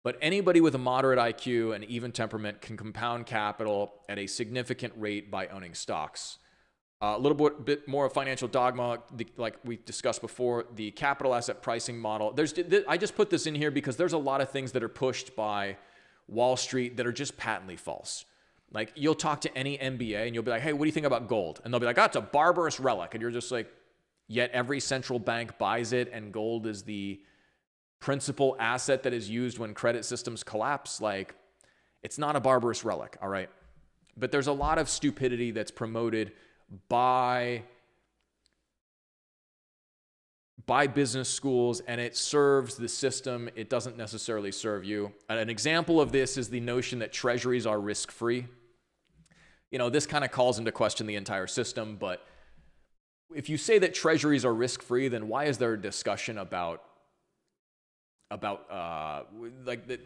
But anybody with a moderate IQ and even temperament can compound capital at a significant rate by owning stocks. A little bit more of financial dogma, like we discussed before, the capital asset pricing model. I just put this in here because there's a lot of things that are pushed by Wall Street that are just patently false. Like, you'll talk to any MBA and you'll be like, hey, what do you think about gold? And they'll be like, oh, it's a barbarous relic. And you're just like, yet every central bank buys it and gold is the principal asset that is used when credit systems collapse. Like, it's not a barbarous relic, all right? But there's a lot of stupidity that's promoted by business schools, and it serves the system. It doesn't necessarily serve you. An example of this is the notion that treasuries are risk-free. You know, this kind of calls into question the entire system, but if you say that treasuries are risk-free, then why is there a discussion about like that?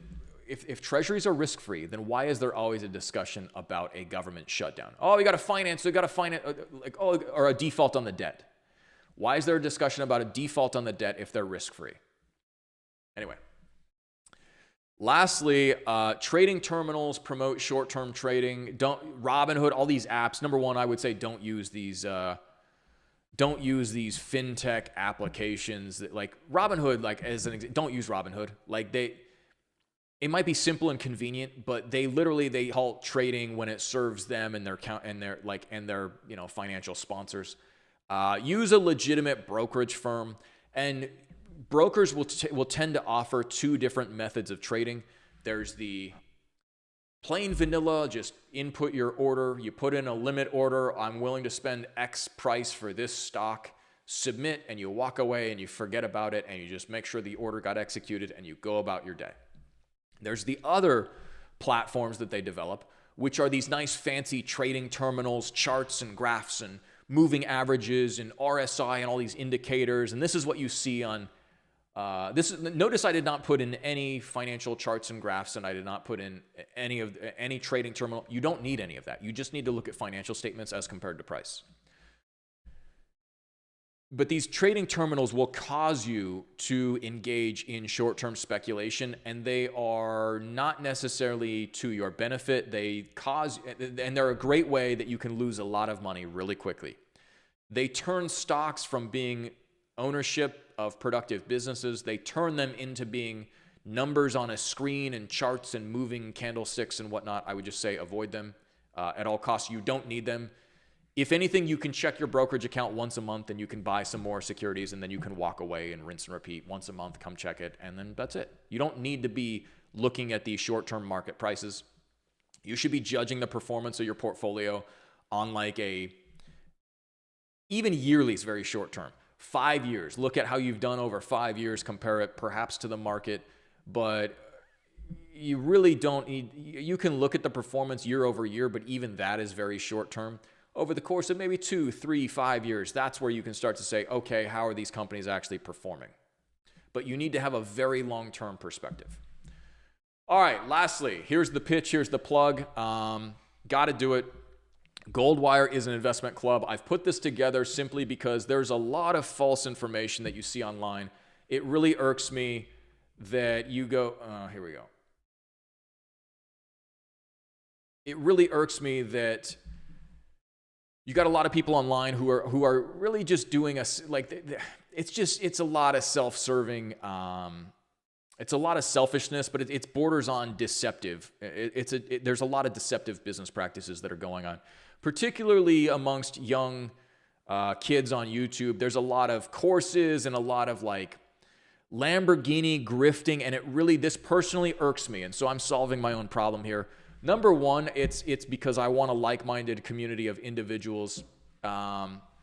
If treasuries are risk-free, then why is there always a discussion about a government shutdown? Oh, we got to finance, or a default on the debt. Why is there a discussion about a default on the debt if they're risk-free? Anyway. Lastly, trading terminals promote short-term trading. Robinhood, all these apps. Number one, I would say don't use these fintech applications that, like Robinhood, like as an example, don't use Robinhood. Like it might be simple and convenient, but they halt trading when it serves them and their financial sponsors. Use a legitimate brokerage firm, and brokers will tend to offer two different methods of trading. There's the plain vanilla, just input your order, you put in a limit order, I'm willing to spend X price for this stock, submit, and you walk away and you forget about it and you just make sure the order got executed and you go about your day. There's the other platforms that they develop, which are these nice fancy trading terminals, charts and graphs and moving averages and RSI and all these indicators. And this is what you see on notice I did not put in any financial charts and graphs, and I did not put in any trading terminal. You don't need any of that. You just need to look at financial statements as compared to price. But these trading terminals will cause you to engage in short-term speculation, and they are not necessarily to your benefit. And they're a great way that you can lose a lot of money really quickly. They turn stocks from being ownership of productive businesses, they turn them into being numbers on a screen and charts and moving candlesticks and whatnot. I would just say avoid them at all costs. You don't need them. If anything, you can check your brokerage account once a month and you can buy some more securities, and then you can walk away and rinse and repeat once a month, come check it, and then that's it. You don't need to be looking at these short-term market prices. You should be judging the performance of your portfolio on even yearly is very short-term. 5 years. Look at how you've done over 5 years, compare it perhaps to the market, but you really don't need, you can look at the performance year over year, but even that is very short-term. Over the course of maybe 2, 3, 5 years, that's where you can start to say, okay, how are these companies actually performing? But you need to have a very long-term perspective. All right, lastly, here's the pitch, here's the plug. Got to do it. Goldwire is an investment club. I've put this together simply because there's a lot of false information that you see online. It really irks me that you go, here we go. it really irks me that you got a lot of people online who are really just doing it's a lot of self-serving. It's a lot of selfishness, but it's borders on deceptive. There's a lot of deceptive business practices that are going on, particularly amongst young kids on YouTube. There's a lot of courses and a lot of like Lamborghini grifting, and this personally irks me. And so I'm solving my own problem here. Number one, it's because I want a like-minded community of individuals that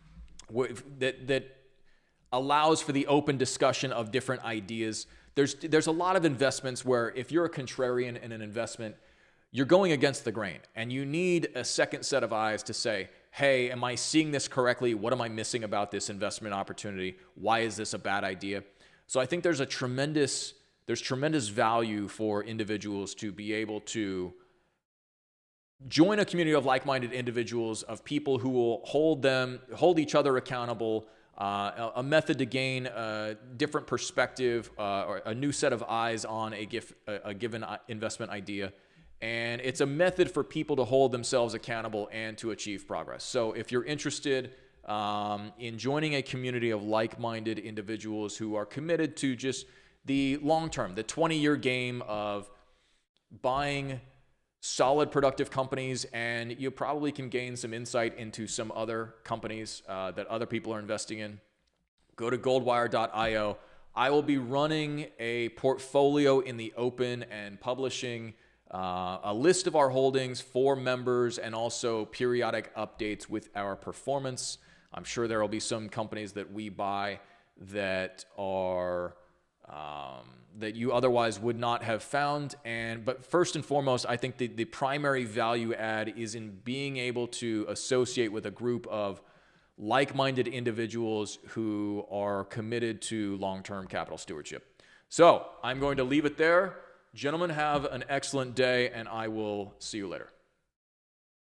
allows for the open discussion of different ideas. There's a lot of investments where if you're a contrarian in an investment, you're going against the grain, and you need a second set of eyes to say, hey, am I seeing this correctly? What am I missing about this investment opportunity? Why is this a bad idea? So I think there's tremendous value for individuals to be able to join a community of like-minded individuals, of people who will hold each other accountable, a method to gain a different perspective, or a new set of eyes on a given investment idea. And it's a method for people to hold themselves accountable and to achieve progress. So if you're interested in joining a community of like-minded individuals who are committed to just the long term, the 20-year game of buying solid, productive companies, and you probably can gain some insight into some other companies that other people are investing in, go to goldwire.io. I will be running a portfolio in the open and publishing a list of our holdings for members, and also periodic updates with our performance. I'm sure there will be some companies that we buy that are that you otherwise would not have found. But first and foremost, I think the primary value add is in being able to associate with a group of like-minded individuals who are committed to long-term capital stewardship. So I'm going to leave it there. Gentlemen, have an excellent day, and I will see you later.